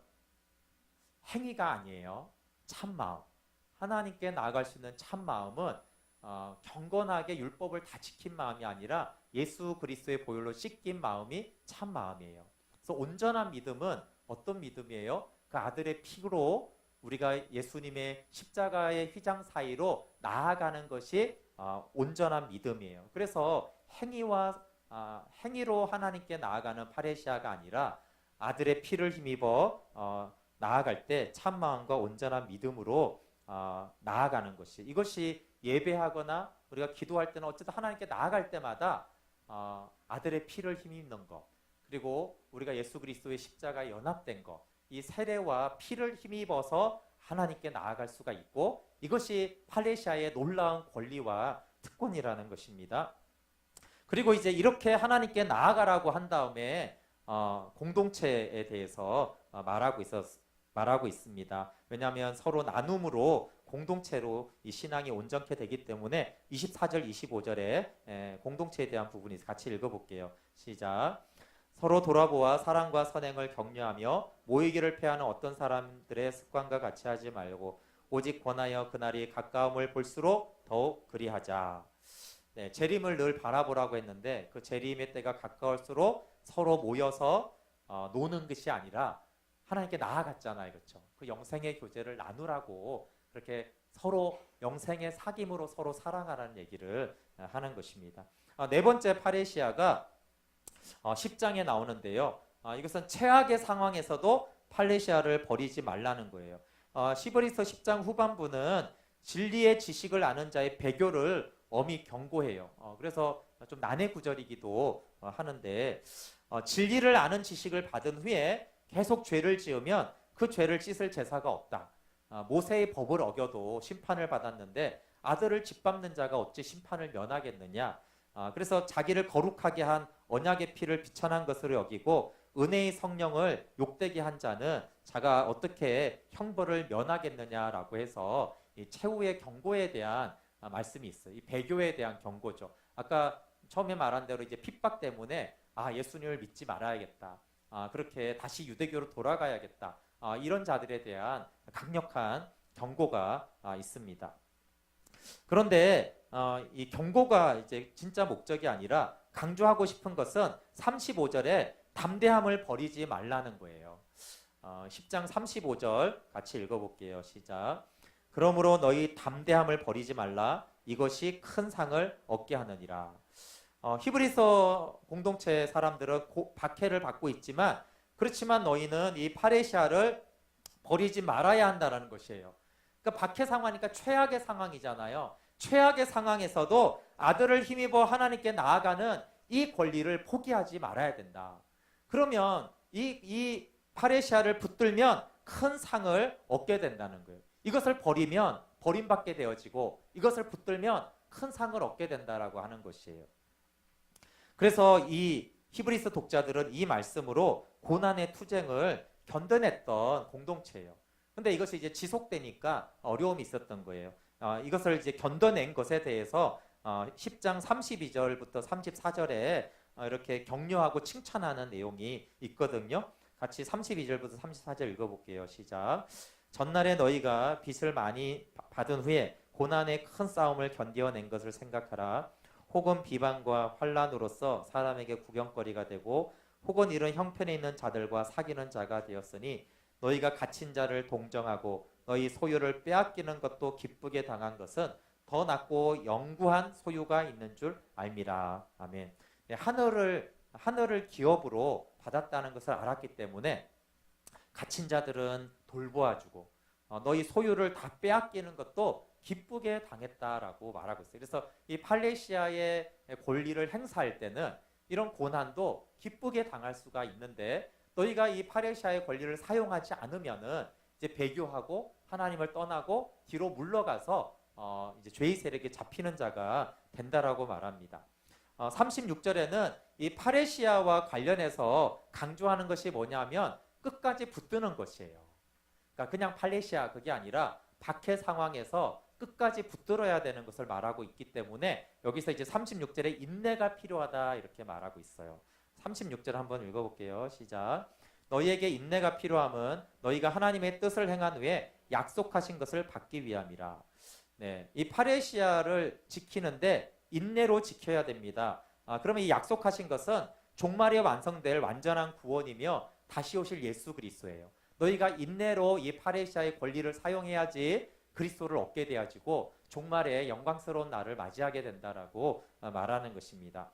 A: 행위가 아니에요. 참 마음. 하나님께 나아갈 수 있는 참 마음은 경건하게 율법을 다 지킨 마음이 아니라 예수 그리스도의 보혈로 씻긴 마음이 참 마음이에요. 그래서 온전한 믿음은 어떤 믿음이에요? 그 아들의 피로 우리가 예수님의 십자가의 휘장 사이로 나아가는 것이 온전한 믿음이에요. 그래서 행위로 하나님께 나아가는 파레시아가 아니라 아들의 피를 힘입어 나아갈 때 참 마음과 온전한 믿음으로 나아가는 것이, 이것이 예배하거나 우리가 기도할 때는 어쨌든 하나님께 나아갈 때마다 아들의 피를 힘입는 것, 그리고 우리가 예수 그리스도의 십자가에 연합된 것, 이 세례와 피를 힘입어서 하나님께 나아갈 수가 있고, 이것이 팔레시아의 놀라운 권리와 특권이라는 것입니다. 그리고 이제 이렇게 하나님께 나아가라고 한 다음에 공동체에 대해서 말하고 있습니다. 왜냐하면 서로 나눔으로 공동체로 이 신앙이 온전케 되기 때문에 24절 25절에 공동체에 대한 부분이 같이 읽어볼게요. 시작. 서로 돌아보아 사랑과 선행을 격려하며 모이기를 패하는 어떤 사람들의 습관과 같이 하지 말고 오직 권하여 그날이 가까움을 볼수록 더욱 그리하자. 네, 재림을 늘 바라보라고 했는데 그 재림의 때가 가까울수록 서로 모여서 노는 것이 아니라 하나님께 나아갔잖아요. 그렇죠? 그 영생의 교제를 나누라고 그렇게 서로 영생의 사귐으로 서로 사랑하라는 얘기를 하는 것입니다. 네 번째 파레시아가 10장에 나오는데요. 이것은 최악의 상황에서도 팔레시아를 버리지 말라는 거예요. 히브리서 10장 후반부는 진리의 지식을 아는 자의 배교를 엄히 경고해요. 그래서 좀 난해 구절이기도 하는데 진리를 아는 지식을 받은 후에 계속 죄를 지으면 그 죄를 씻을 제사가 없다. 모세의 법을 어겨도 심판을 받았는데 아들을 짓밟는 자가 어찌 심판을 면하겠느냐. 그래서 자기를 거룩하게 한 언약의 피를 비천한 것으로 여기고 은혜의 성령을 욕되게 한 자는 자가 어떻게 형벌을 면하겠느냐라고 해서 이 최후의 경고에 대한 말씀이 있어요. 이 배교에 대한 경고죠. 아까 처음에 말한 대로 이제 핍박 때문에 예수님을 믿지 말아야겠다. 그렇게 다시 유대교로 돌아가야겠다. 이런 자들에 대한 강력한 경고가 있습니다. 그런데 이 경고가 이제 진짜 목적이 아니라 강조하고 싶은 것은 35절에 담대함을 버리지 말라는 거예요. 10장 35절 같이 읽어볼게요. 시작. 그러므로 너희 담대함을 버리지 말라. 이것이 큰 상을 얻게 하느니라. 히브리서 공동체 사람들은 박해를 받고 있지만 그렇지만 너희는 이 파레시아를 버리지 말아야 한다는 것이에요. 그러니까 박해 상황이니까 최악의 상황이잖아요. 최악의 상황에서도 아들을 힘입어 하나님께 나아가는 이 권리를 포기하지 말아야 된다. 그러면 이 파레시아를 붙들면 큰 상을 얻게 된다는 거예요. 이것을 버리면 버림받게 되어지고 이것을 붙들면 큰 상을 얻게 된다라고 하는 것이에요. 그래서 이 히브리서 독자들은 이 말씀으로 고난의 투쟁을 견뎌냈던 공동체예요. 근데 이것이 이제 지속되니까 어려움이 있었던 거예요. 이것을 이제 견뎌낸 것에 대해서 10장 32절부터 34절에 이렇게 격려하고 칭찬하는 내용이 있거든요. 같이 32절부터 34절 읽어볼게요. 시작. 전날에 너희가 빚을 많이 받은 후에 고난의 큰 싸움을 견뎌낸 것을 생각하라. 혹은 비방과 환난으로서 사람에게 구경거리가 되고 혹은 이런 형편에 있는 자들과 사귀는 자가 되었으니 너희가 갇힌 자를 동정하고 너희 소유를 빼앗기는 것도 기쁘게 당한 것은 더 낫고 영구한 소유가 있는 줄 알미라. 아멘. 하늘을 기업으로 받았다는 것을 알았기 때문에 갇힌 자들은 돌보아주고 너희 소유를 다 빼앗기는 것도 기쁘게 당했다라고 말하고 있어요. 그래서 이 팔레시아의 권리를 행사할 때는 이런 고난도 기쁘게 당할 수가 있는데 너희가 이 팔레시아의 권리를 사용하지 않으면은 이제 배교하고 하나님을 떠나고 뒤로 물러가서 이제 죄의 세력에 잡히는 자가 된다라고 말합니다. 36절에는 이 파레시아와 관련해서 강조하는 것이 뭐냐면 끝까지 붙드는 것이에요. 그러니까 그냥 팔레시아 그게 아니라 박해 상황에서 끝까지 붙들어야 되는 것을 말하고 있기 때문에 여기서 이제 36절에 인내가 필요하다 이렇게 말하고 있어요. 36절 한번 읽어볼게요. 시작. 너희에게 인내가 필요함은 너희가 하나님의 뜻을 행한 후에 약속하신 것을 받기 위함이라. 네, 이 파레시아를 지키는데 인내로 지켜야 됩니다. 그러면 이 약속하신 것은 종말에 완성될 완전한 구원이며 다시 오실 예수 그리스도예요. 너희가 인내로 이 파레시아의 권리를 사용해야지 그리스도를 얻게 되어지고 종말에 영광스러운 날을 맞이하게 된다라고 말하는 것입니다.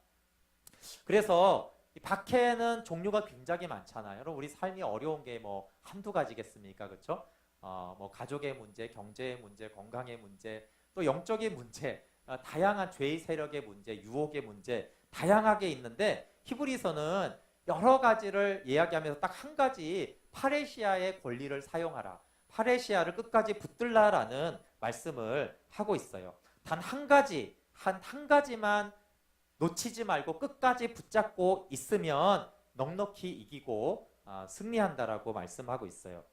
A: 그래서 이 박해는 종류가 굉장히 많잖아요. 여러분 우리 삶이 어려운 게 뭐 한두 가지겠습니까? 그렇죠? 뭐 가족의 문제, 경제의 문제, 건강의 문제, 또 영적인 문제, 다양한 죄의 세력의 문제, 유혹의 문제 다양하게 있는데 히브리서는 여러 가지를 이야기하면서 딱 한 가지 파레시아의 권리를 사용하라. 파레시아를 끝까지 붙들라라는 말씀을 하고 있어요. 단 한 가지만 놓치지 말고 끝까지 붙잡고 있으면 넉넉히 이기고 승리한다라고 말씀하고 있어요.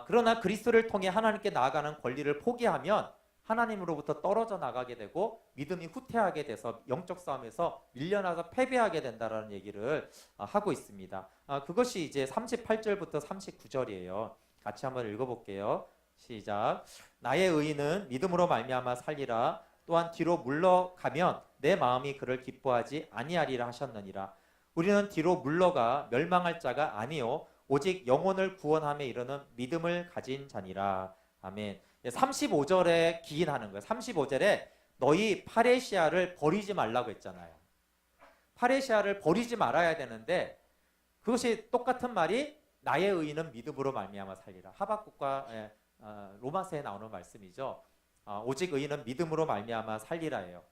A: 그러나 그리스도를 통해 하나님께 나아가는 권리를 포기하면 하나님으로부터 떨어져 나가게 되고 믿음이 후퇴하게 돼서 영적 싸움에서 밀려나서 패배하게 된다라는 얘기를 하고 있습니다. 그것이 이제 38절부터 39절이에요. 같이 한번 읽어볼게요. 시작. 나의 의인은 믿음으로 말미암아 살리라. 또한 뒤로 물러가면 내 마음이 그를 기뻐하지 아니하리라 하셨느니라. 우리는 뒤로 물러가 멸망할 자가 아니요 오직 영혼을 구원함에 이르는 믿음을 가진 자니라. 아멘. 35절에 기인하는 거예요. 35절에 너희 파레시아를 버리지 말라고 했잖아요. 파레시아를 버리지 말아야 되는데 그것이 똑같은 말이 나의 의인은 믿음으로 말미암아 살리라. 하박국과 로마서에 나오는 말씀이죠. 오직 의인은 믿음으로 말미암아 살리라예요.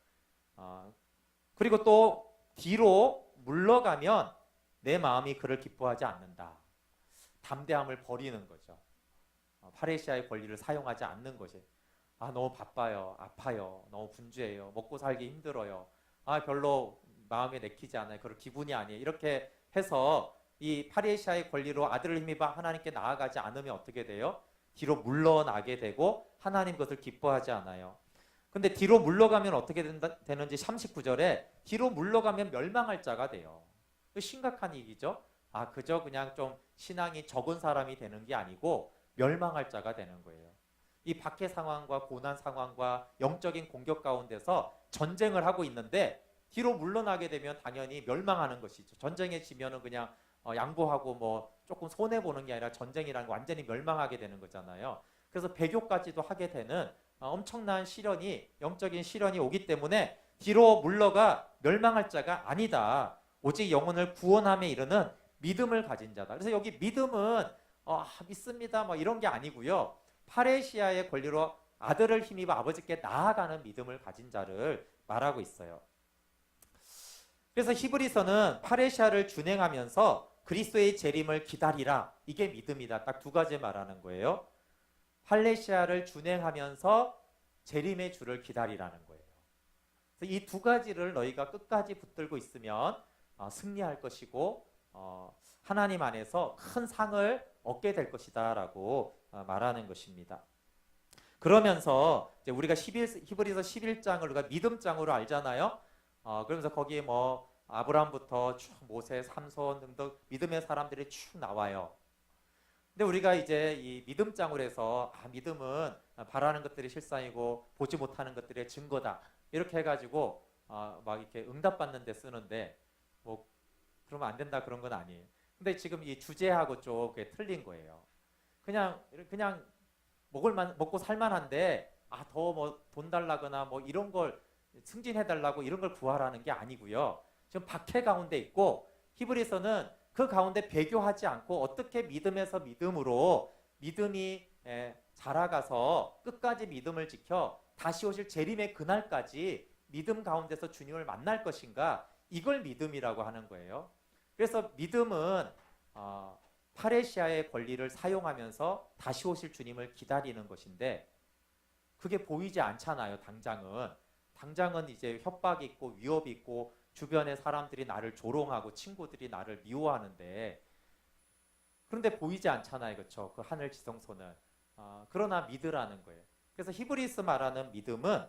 A: 그리고 또 뒤로 물러가면 내 마음이 그를 기뻐하지 않는다. 담대함을 버리는 거죠. 파레시아의 권리를 사용하지 않는 것이 너무 바빠요, 아파요, 너무 분주해요, 먹고 살기 힘들어요, 별로 마음에 내키지 않아요, 그럴 기분이 아니에요. 이렇게 해서 이 파레시아의 권리로 아들을 힘입어 하나님께 나아가지 않으면 어떻게 돼요? 뒤로 물러나게 되고 하나님 것을 기뻐하지 않아요. 근데 뒤로 물러가면 어떻게 되는지 39절에 뒤로 물러가면 멸망할 자가 돼요. 심각한 얘기죠. 그저 그냥 좀 신앙이 적은 사람이 되는 게 아니고 멸망할 자가 되는 거예요. 이 박해 상황과 고난 상황과 영적인 공격 가운데서 전쟁을 하고 있는데 뒤로 물러나게 되면 당연히 멸망하는 것이죠. 전쟁에 지면은 그냥 양보하고 뭐 조금 손해 보는 게 아니라 전쟁이라는 거 완전히 멸망하게 되는 거잖아요. 그래서 배교까지도 하게 되는 엄청난 시련이 영적인 시련이 오기 때문에 뒤로 물러가 멸망할 자가 아니다. 오직 영혼을 구원함에 이르는 믿음을 가진 자다. 그래서 여기 믿음은 믿습니다 뭐 이런 게 아니고요. 파레시아의 권리로 아들을 힘입어 아버지께 나아가는 믿음을 가진 자를 말하고 있어요. 그래서 히브리서는 파레시아를 준행하면서 그리스도의 재림을 기다리라. 이게 믿음이다. 딱 두 가지 말하는 거예요. 팔레시아를 준행하면서 재림의 주를 기다리라는 거예요. 이 두 가지를 너희가 끝까지 붙들고 있으면 승리할 것이고 하나님 안에서 큰 상을 얻게 될 것이다 라고 말하는 것입니다. 그러면서 이제 우리가 히브리서 11장을 우리가 믿음장으로 알잖아요. 그러면서 거기에 뭐 아브라함부터 쭉 모세, 삼손 등등 믿음의 사람들이 쭉 나와요. 근데 우리가 이제 이 믿음장으로 해서 믿음은 바라는 것들이 실상이고 보지 못하는 것들의 증거다. 이렇게 해가지고 막 이렇게 응답받는 데 쓰는데 뭐 그러면 안 된다 그런 건 아니에요. 근데 지금 이 주제하고 좀 틀린 거예요. 그냥 먹고 살만한데 더 뭐 돈 달라거나 뭐 이런 걸 승진해 달라고 이런 걸 구하라는 게 아니고요. 지금 박해 가운데 있고 히브리서는 그 가운데 배교하지 않고 어떻게 믿음에서 믿음으로 믿음이 자라가서 끝까지 믿음을 지켜 다시 오실 재림의 그날까지 믿음 가운데서 주님을 만날 것인가, 이걸 믿음이라고 하는 거예요. 그래서 믿음은 파레시아의 권리를 사용하면서 다시 오실 주님을 기다리는 것인데 그게 보이지 않잖아요. 당장은 이제 협박이 있고 위협이 있고 주변의 사람들이 나를 조롱하고 친구들이 나를 미워하는데, 그런데 보이지 않잖아요. 그렇죠? 그 하늘 지성소는. 그러나 믿으라는 거예요. 그래서 히브리서 말하는 믿음은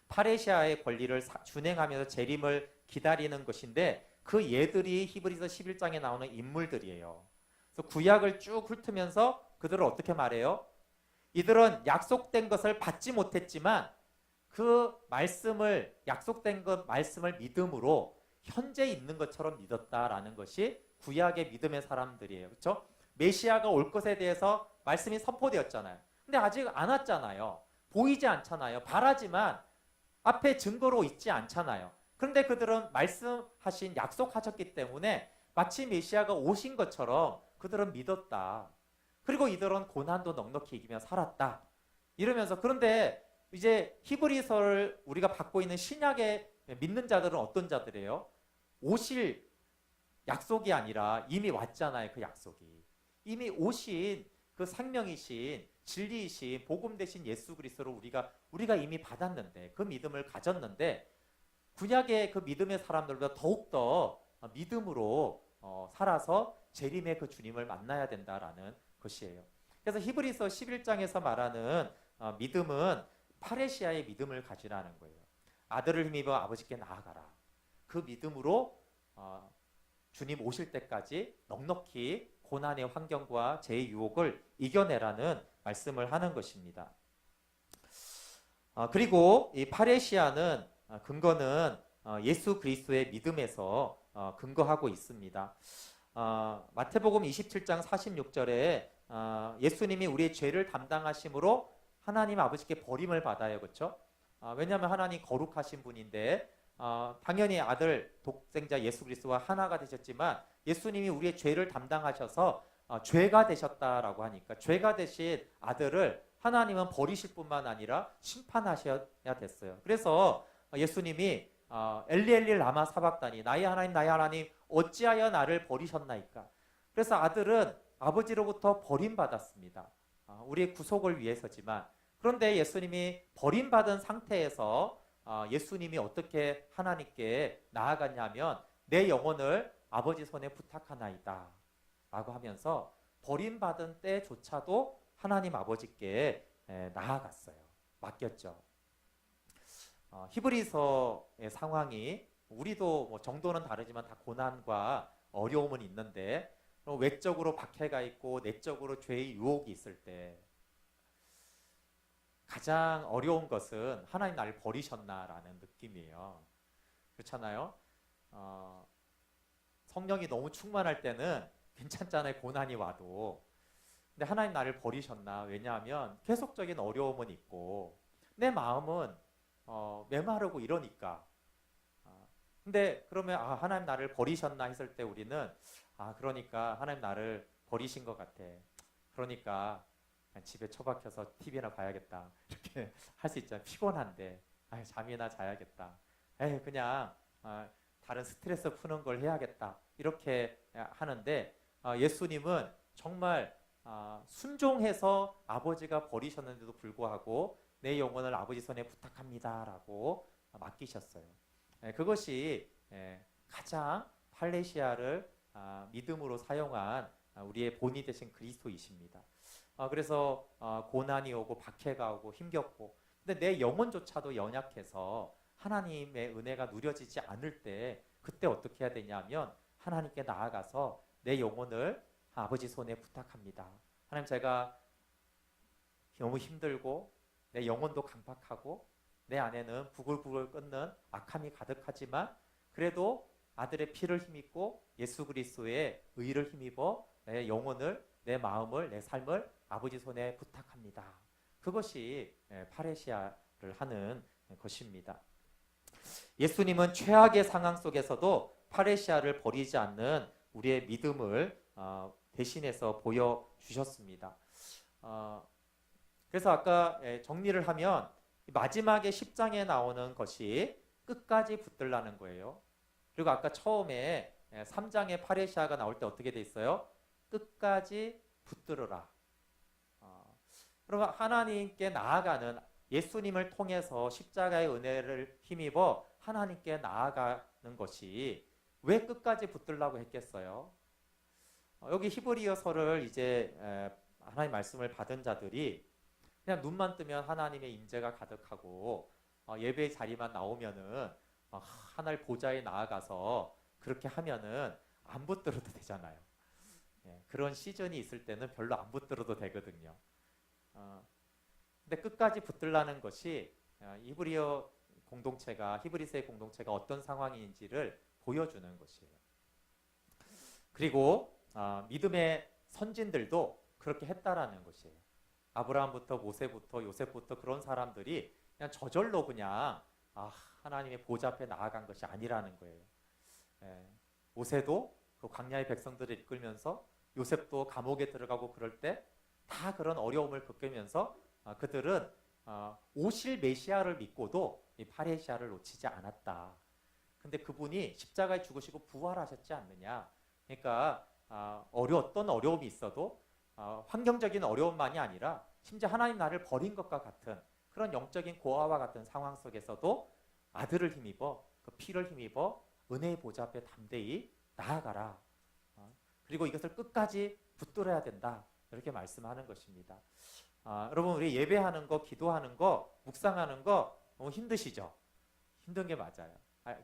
A: 파레시아의 권리를 준행하면서 재림을 기다리는 것인데 그 예들이 히브리서 11장에 나오는 인물들이에요. 그래서 구약을 쭉 훑으면서 그들을 어떻게 말해요? 이들은 약속된 것을 받지 못했지만 그 말씀을, 약속된 것 말씀을 믿음으로 현재 있는 것처럼 믿었다라는 것이 구약의 믿음의 사람들이에요. 그렇죠? 메시아가 올 것에 대해서 말씀이 선포되었잖아요. 근데 아직 안 왔잖아요. 보이지 않잖아요. 바라지만 앞에 증거로 있지 않잖아요. 그런데 그들은 말씀하신, 약속하셨기 때문에 마치 메시아가 오신 것처럼 그들은 믿었다. 그리고 이들은 고난도 넉넉히 이기며 살았다. 이러면서, 그런데 이제 히브리서를 우리가 받고 있는 신약의 믿는 자들은 어떤 자들이에요? 오실 약속이 아니라 이미 왔잖아요. 그 약속이. 이미 오신 그 생명이신 진리이신 복음 되신 예수 그리스도를 우리가 이미 받았는데, 그 믿음을 가졌는데 구약의 그 믿음의 사람들보다 더욱더 믿음으로 살아서 재림의 그 주님을 만나야 된다라는 것이에요. 그래서 히브리서 11장에서 말하는 믿음은 파레시아의 믿음을 가지라는 거예요. 아들을 힘입어 아버지께 나아가라. 그 믿음으로 주님 오실 때까지 넉넉히 고난의 환경과 죄의 유혹을 이겨내라는 말씀을 하는 것입니다. 그리고 이 파레시아는 근거는 예수 그리스도의 믿음에서 근거하고 있습니다. 마태복음 27장 46절에 예수님이 우리의 죄를 담당하심으로 하나님 아버지께 버림을 받아요. 그렇죠? 왜냐하면 하나님 거룩하신 분인데 당연히 아들 독생자 예수 그리스도와 하나가 되셨지만 예수님이 우리의 죄를 담당하셔서 죄가 되셨다라고 하니까 죄가 되신 아들을 하나님은 버리실 뿐만 아니라 심판하셔야 됐어요. 그래서 예수님이 엘리 엘리 라마 사박다니, 나의 하나님 어찌하여 나를 버리셨나이까. 그래서 아들은 아버지로부터 버림받았습니다. 우리의 구속을 위해서지만, 그런데 예수님이 버림받은 상태에서 예수님이 어떻게 하나님께 나아갔냐면 내 영혼을 아버지 손에 부탁하나이다 라고 하면서 버림받은 때조차도 하나님 아버지께 나아갔어요. 맡겼죠. 히브리서의 상황이 우리도 뭐 정도는 다르지만 다 고난과 어려움은 있는데 외적으로 박해가 있고 내적으로 죄의 유혹이 있을 때 가장 어려운 것은 하나님 나를 버리셨나라는 느낌이에요. 그렇잖아요. 성령이 너무 충만할 때는 괜찮잖아요. 고난이 와도. 근데 하나님 나를 버리셨나? 왜냐하면 계속적인 어려움은 있고 내 마음은 메마르고 이러니까. 근데 그러면 하나님 나를 버리셨나 했을 때 우리는 그러니까 하나님 나를 버리신 것 같아. 그러니까 그냥 집에 처박혀서 TV나 봐야겠다. 이렇게 할 수 있잖아요. 피곤한데 잠이나 자야겠다. 그냥 다른 스트레스 푸는 걸 해야겠다 이렇게 하는데 예수님은 정말 순종해서 아버지가 버리셨는데도 불구하고 내 영혼을 아버지 손에 부탁합니다라고 맡기셨어요. 그것이 가장 팔레시아를 믿음으로 사용한 우리의 본이 되신 그리스도이십니다. 그래서 고난이 오고 박해가 오고 힘겹고 근데 내 영혼조차도 연약해서 하나님의 은혜가 누려지지 않을 때 그때 어떻게 해야 되냐면 하나님께 나아가서 내 영혼을 아버지 손에 부탁합니다. 하나님 제가 너무 힘들고 내 영혼도 강팍하고 내 안에는 부글부글 끓는 악함이 가득하지만 그래도 아들의 피를 힘입고 예수 그리스도의 의를 힘입어 내 영혼을 내 마음을 내 삶을 아버지 손에 부탁합니다. 그것이 파레시아를 하는 것입니다. 예수님은 최악의 상황 속에서도 파레시아를 버리지 않는 우리의 믿음을 대신해서 보여주셨습니다. 그래서 아까 정리를 하면 마지막에 10장에 나오는 것이 끝까지 붙들라는 거예요. 그리고 아까 처음에 3장에 파레시아가 나올 때 어떻게 돼 있어요? 끝까지 붙들어라. 그러면 하나님께 나아가는 예수님을 통해서 십자가의 은혜를 힘입어 하나님께 나아가는 것이 왜 끝까지 붙들라고 했겠어요? 여기 히브리서를 이제 하나님 말씀을 받은 자들이 그냥 눈만 뜨면 하나님의 임재가 가득하고 예배 자리만 나오면은 하늘 보좌에 나아가서 그렇게 하면은 안 붙들어도 되잖아요. 그런 시즌이 있을 때는 별로 안 붙들어도 되거든요. 근데 끝까지 붙들라는 것이 히브리어 공동체가 히브리서의 공동체가 어떤 상황인지를 보여주는 것이에요. 그리고 믿음의 선진들도 그렇게 했다라는 것이에요. 아브라함부터 모세부터 요셉부터 그런 사람들이 그냥 저절로 그냥 하나님의 보좌 앞에 나아간 것이 아니라는 거예요. 모세도 그 광야의 백성들을 이끌면서 요셉도 감옥에 들어가고 그럴 때 다 그런 어려움을 겪으면서 그들은 오실 메시아를 믿고도 이 파레시아를 놓치지 않았다. 근데 그분이 십자가에 죽으시고 부활하셨지 않느냐. 그러니까 어떤 어려움이 있어도 환경적인 어려움만이 아니라 심지어 하나님 나를 버린 것과 같은 그런 영적인 고아와 같은 상황 속에서도 아들을 힘입어 그 피를 힘입어 은혜의 보좌 앞에 담대히 나아가라. 그리고 이것을 끝까지 붙들어야 된다. 이렇게 말씀하는 것입니다. 여러분 우리 예배하는 거, 기도하는 거, 묵상하는 거 너무 힘드시죠? 힘든 게 맞아요.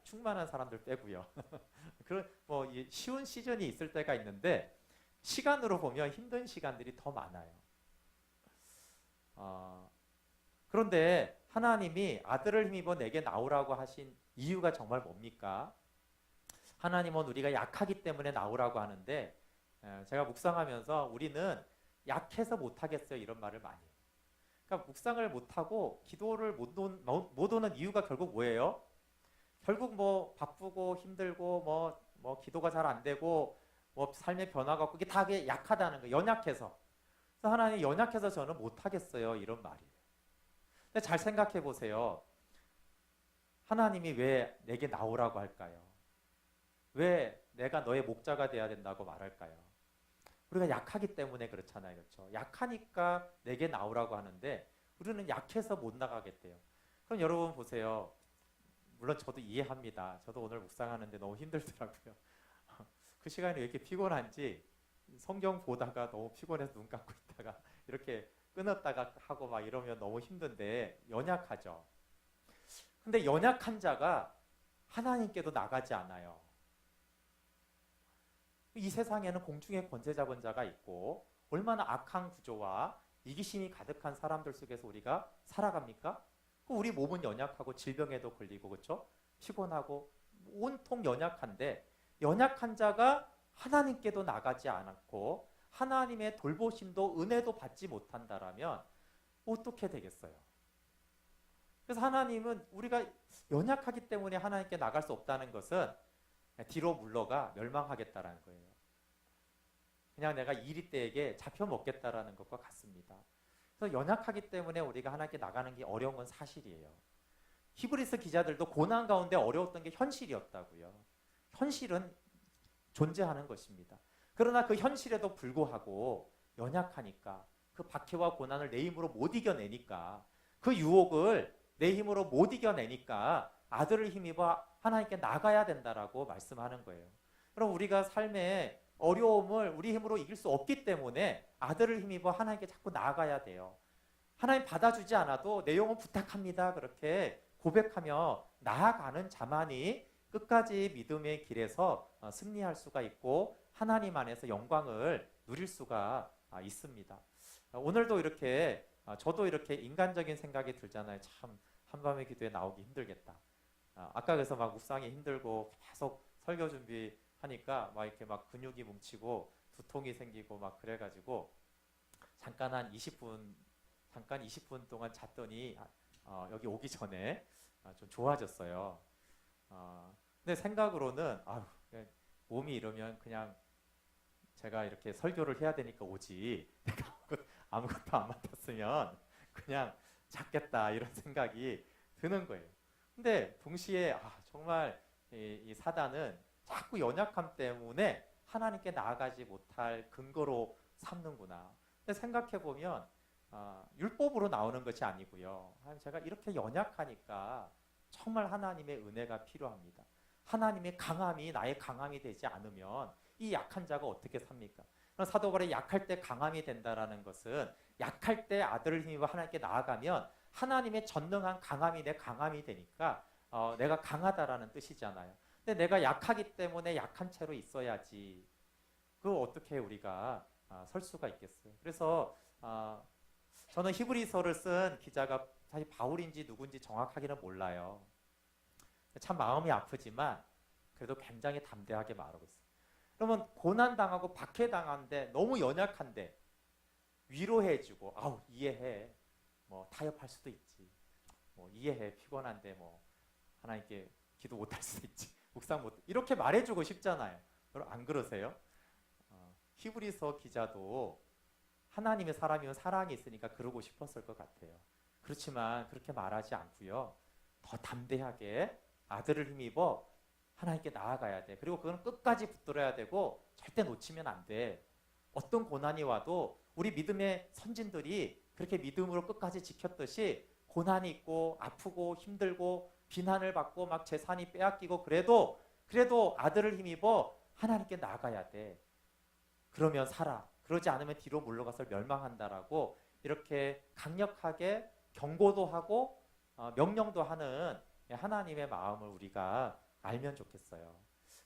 A: 충만한 사람들 빼고요. 그런 쉬운 시즌이 있을 때가 있는데 시간으로 보면 힘든 시간들이 더 많아요. 그런데 하나님이 아들을 힘입어 내게 나오라고 하신 이유가 정말 뭡니까? 하나님은 우리가 약하기 때문에 나오라고 하는데 제가 묵상하면서 우리는 약해서 못하겠어요 이런 말을 많이 해요. 그러니까 묵상을 못하고 기도를 못 오는 이유가 결국 뭐예요? 결국 바쁘고 힘들고 기도가 잘 안 되고 삶의 변화가 없고 이게 다 약하다는 거예요. 연약해서. 그래서 하나님 연약해서 저는 못하겠어요 이런 말이에요. 근데 잘 생각해 보세요. 하나님이 왜 내게 나오라고 할까요? 왜 내가 너의 목자가 돼야 된다고 말할까요? 우리가 약하기 때문에 그렇잖아요. 그렇죠? 약하니까 내게 나오라고 하는데 우리는 약해서 못 나가겠대요. 그럼 여러분 보세요. 물론 저도 이해합니다. 저도 오늘 묵상하는데 너무 힘들더라고요. 그 시간이 왜 이렇게 피곤한지 성경 보다가 너무 피곤해서 눈 감고 있다가 이렇게 끊었다가 하고 막 이러면 너무 힘든데 연약하죠. 근데 연약한 자가 하나님께도 나가지 않아요. 이 세상에는 공중의 권세 잡은 자가 있고 얼마나 악한 구조와 이기심이 가득한 사람들 속에서 우리가 살아갑니까? 우리 몸은 연약하고 질병에도 걸리고 그렇죠? 피곤하고 온통 연약한데 연약한 자가 하나님께도 나가지 않았고 하나님의 돌보심도 은혜도 받지 못한다라면 어떻게 되겠어요? 그래서 하나님은 우리가 연약하기 때문에 하나님께 나갈 수 없다는 것은 뒤로 물러가 멸망하겠다라는 거예요. 그냥 내가 이리 때에게 잡혀 먹겠다라는 것과 같습니다. 그래서 연약하기 때문에 우리가 하나님께 나가는 게 어려운 건 사실이에요. 히브리서 기자들도 고난 가운데 어려웠던 게 현실이었다고요. 현실은 존재하는 것입니다. 그러나 그 현실에도 불구하고 연약하니까 그 박해와 고난을 내 힘으로 못 이겨내니까 그 유혹을 내 힘으로 못 이겨내니까 아들을 힘입어 하나님께 나가야 된다라고 말씀하는 거예요. 그럼 우리가 삶의 어려움을 우리 힘으로 이길 수 없기 때문에 아들을 힘입어 하나님께 자꾸 나아가야 돼요. 하나님 받아주지 않아도 내 영혼 부탁합니다. 그렇게 고백하며 나아가는 자만이 끝까지 믿음의 길에서 승리할 수가 있고 하나님 안에서 영광을 누릴 수가 있습니다. 오늘도 이렇게 저도 이렇게 인간적인 생각이 들잖아요. 참 한밤의 기도에 나오기 힘들겠다. 아까 그래서 막 묵상이 힘들고 계속 설교 준비하니까 막 이렇게 막 근육이 뭉치고 두통이 생기고 막 그래가지고 잠깐 20분 동안 잤더니 여기 오기 전에 좀 좋아졌어요. 근데 생각으로는 몸이 이러면 그냥 제가 이렇게 설교를 해야 되니까 오지 내가 아무것도 안 맡았으면 그냥 잤겠다 이런 생각이 드는 거예요. 근데 동시에 정말 이 사단은 자꾸 연약함 때문에 하나님께 나아가지 못할 근거로 삼는구나. 근데 생각해 보면 율법으로 나오는 것이 아니고요. 제가 이렇게 연약하니까 정말 하나님의 은혜가 필요합니다. 하나님의 강함이 나의 강함이 되지 않으면 이 약한 자가 어떻게 삽니까? 사도 바울이 약할 때 강함이 된다라는 것은 약할 때 아들을 힘입어 하나님께 나아가면 하나님의 전능한 강함이 내 강함이 되니까 내가 강하다라는 뜻이잖아요. 근데 내가 약하기 때문에 약한 채로 있어야지. 그걸 어떻게 우리가 설 수가 있겠어요? 그래서 저는 히브리서를 쓴 기자가 사실 바울인지 누군지 정확하게는 몰라요. 참 마음이 아프지만 그래도 굉장히 담대하게 말하고 있어요. 그러면 고난당하고 박해당한데 너무 연약한데 위로해주고 이해해. 뭐 타협할 수도 있지. 뭐 이해해. 피곤한데 뭐 하나님께 기도 못할 수도 있지. 묵상 못 이렇게 말해주고 싶잖아요. 여러분 안 그러세요? 히브리서 기자도 하나님의 사람이면 사랑이 있으니까 그러고 싶었을 것 같아요. 그렇지만 그렇게 말하지 않고요. 더 담대하게 아들을 힘입어 하나님께 나아가야 돼. 그리고 그건 끝까지 붙들어야 되고 절대 놓치면 안 돼. 어떤 고난이 와도 우리 믿음의 선진들이 그렇게 믿음으로 끝까지 지켰듯이 고난이 있고 아프고 힘들고 비난을 받고 막 재산이 빼앗기고 그래도 아들을 힘입어 하나님께 나아가야 돼. 그러면 살아. 그러지 않으면 뒤로 물러가서 멸망한다라고 이렇게 강력하게 경고도 하고 명령도 하는 하나님의 마음을 우리가 알면 좋겠어요.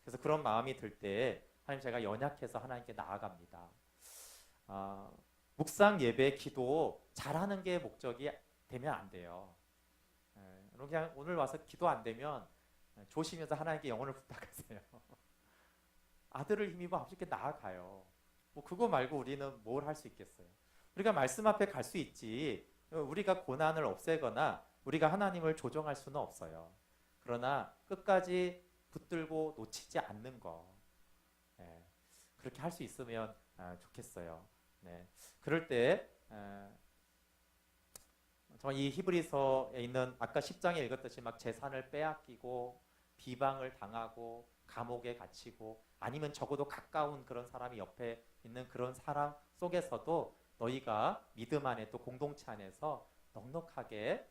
A: 그래서 그런 마음이 들 때 하나님 제가 연약해서 하나님께 나아갑니다. 묵상 예배 기도 잘하는 게 목적이 되면 안 돼요. 그냥 오늘 와서 기도 안 되면 조심해서 하나님께 영혼을 부탁하세요. 아들을 힘입어 아버지께 나아가요. 뭐 그거 말고 우리는 뭘 할 수 있겠어요? 우리가 말씀 앞에 갈 수 있지. 우리가 고난을 없애거나 우리가 하나님을 조정할 수는 없어요. 그러나 끝까지 붙들고 놓치지 않는 거. 그렇게 할 수 있으면 좋겠어요. 그럴 때 정말 이 히브리서에 있는 아까 10장에 읽었듯이 막 재산을 빼앗기고 비방을 당하고 감옥에 갇히고 아니면 적어도 가까운 그런 사람이 옆에 있는 그런 사람 속에서도 너희가 믿음 안에 또 공동체 안에서 넉넉하게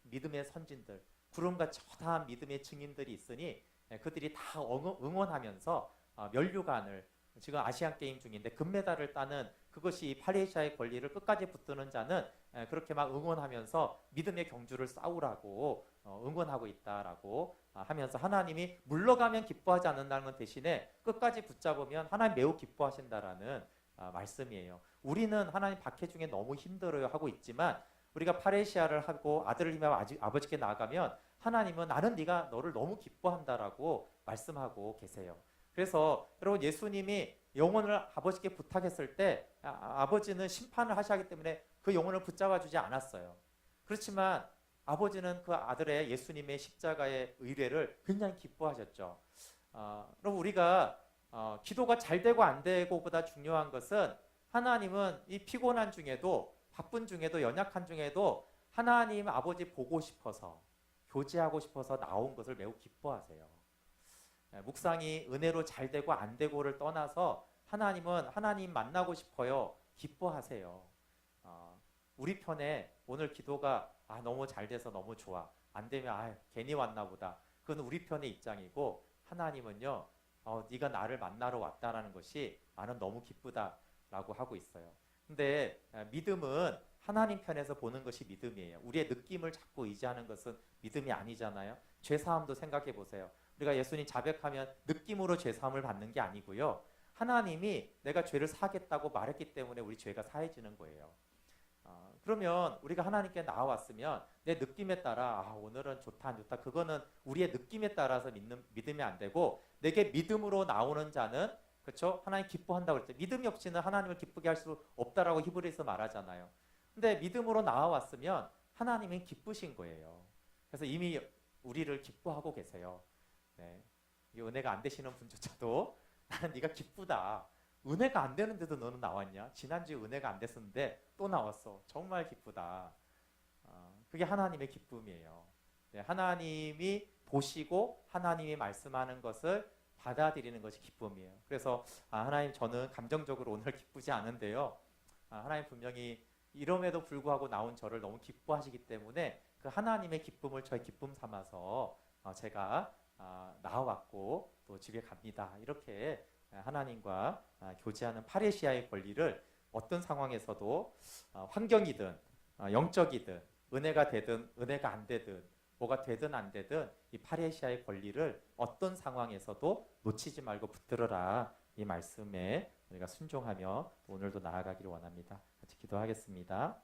A: 믿음의 선진들 구름같이 허다한 믿음의 증인들이 있으니 그들이 다 응원하면서 면류관을 지금 아시안 게임 중인데 금메달을 따는 그것이 팔레시아의 권리를 끝까지 붙드는 자는 그렇게 막 응원하면서 믿음의 경주를 싸우라고 응원하고 있다라고 하면서 하나님이 물러가면 기뻐하지 않는다는 것 대신에 끝까지 붙잡으면 하나님 매우 기뻐하신다라는 말씀이에요. 우리는 하나님 박해 중에 너무 힘들어요 하고 있지만 우리가 파레시아를 하고 아들을 힘입어 아버지께 나아가면 하나님은 나는 네가 너를 너무 기뻐한다라고 말씀하고 계세요. 그래서 여러분 예수님이 영혼을 아버지께 부탁했을 때 아버지는 심판을 하시기 때문에 그 영혼을 붙잡아 주지 않았어요. 그렇지만 아버지는 그 아들의 예수님의 십자가의 의뢰를 굉장히 기뻐하셨죠. 그럼 우리가 기도가 잘 되고 안 되고보다 중요한 것은 하나님은 이 피곤한 중에도 바쁜 중에도 연약한 중에도 하나님 아버지 보고 싶어서 교제하고 싶어서 나온 것을 매우 기뻐하세요. 묵상이 은혜로 잘 되고 안 되고를 떠나서 하나님은 하나님 만나고 싶어요. 기뻐하세요. 우리 편에 오늘 기도가 너무 잘 돼서 너무 좋아. 안 되면 괜히 왔나 보다. 그건 우리 편의 입장이고 하나님은요. 네가 나를 만나러 왔다라는 것이 나는 너무 기쁘다라고 하고 있어요. 근데 믿음은 하나님 편에서 보는 것이 믿음이에요. 우리의 느낌을 자꾸 의지하는 것은 믿음이 아니잖아요. 죄사함도 생각해 보세요. 우리가 예수님 자백하면 느낌으로 죄사함을 받는 게 아니고요. 하나님이 내가 죄를 사하겠다고 말했기 때문에 우리 죄가 사해지는 거예요. 그러면 우리가 하나님께 나와왔으면 내 느낌에 따라 오늘은 좋다 안 좋다 그거는 우리의 느낌에 따라서 믿음이 안 되고 내게 믿음으로 나오는 자는 그렇죠? 하나님 기뻐한다고 그랬죠. 믿음이 없이는 하나님을 기쁘게 할 수 없다라고 히브리서 말하잖아요. 근데 믿음으로 나와왔으면 하나님은 기쁘신 거예요. 그래서 이미 우리를 기뻐하고 계세요. 네. 이 은혜가 안 되시는 분조차도 나는 네가 기쁘다. 은혜가 안 되는데도 너는 나왔냐? 지난주에 은혜가 안 됐었는데 또 나왔어. 정말 기쁘다. 그게 하나님의 기쁨이에요. 네, 하나님이 보시고 하나님이 말씀하는 것을 받아들이는 것이 기쁨이에요. 그래서 하나님 저는 감정적으로 오늘 기쁘지 않은데요. 하나님 분명히 이럼에도 불구하고 나온 저를 너무 기뻐하시기 때문에 그 하나님의 기쁨을 저의 기쁨 삼아서 제가 나와왔고 또 집에 갑니다. 이렇게 하나님과 교제하는 파레시아의 권리를 어떤 상황에서도 환경이든 영적이든 은혜가 되든 은혜가 안 되든 뭐가 되든 안 되든 이 파레시아의 권리를 어떤 상황에서도 놓치지 말고 붙들어라. 이 말씀에 우리가 순종하며 오늘도 나아가기를 원합니다. 같이 기도하겠습니다.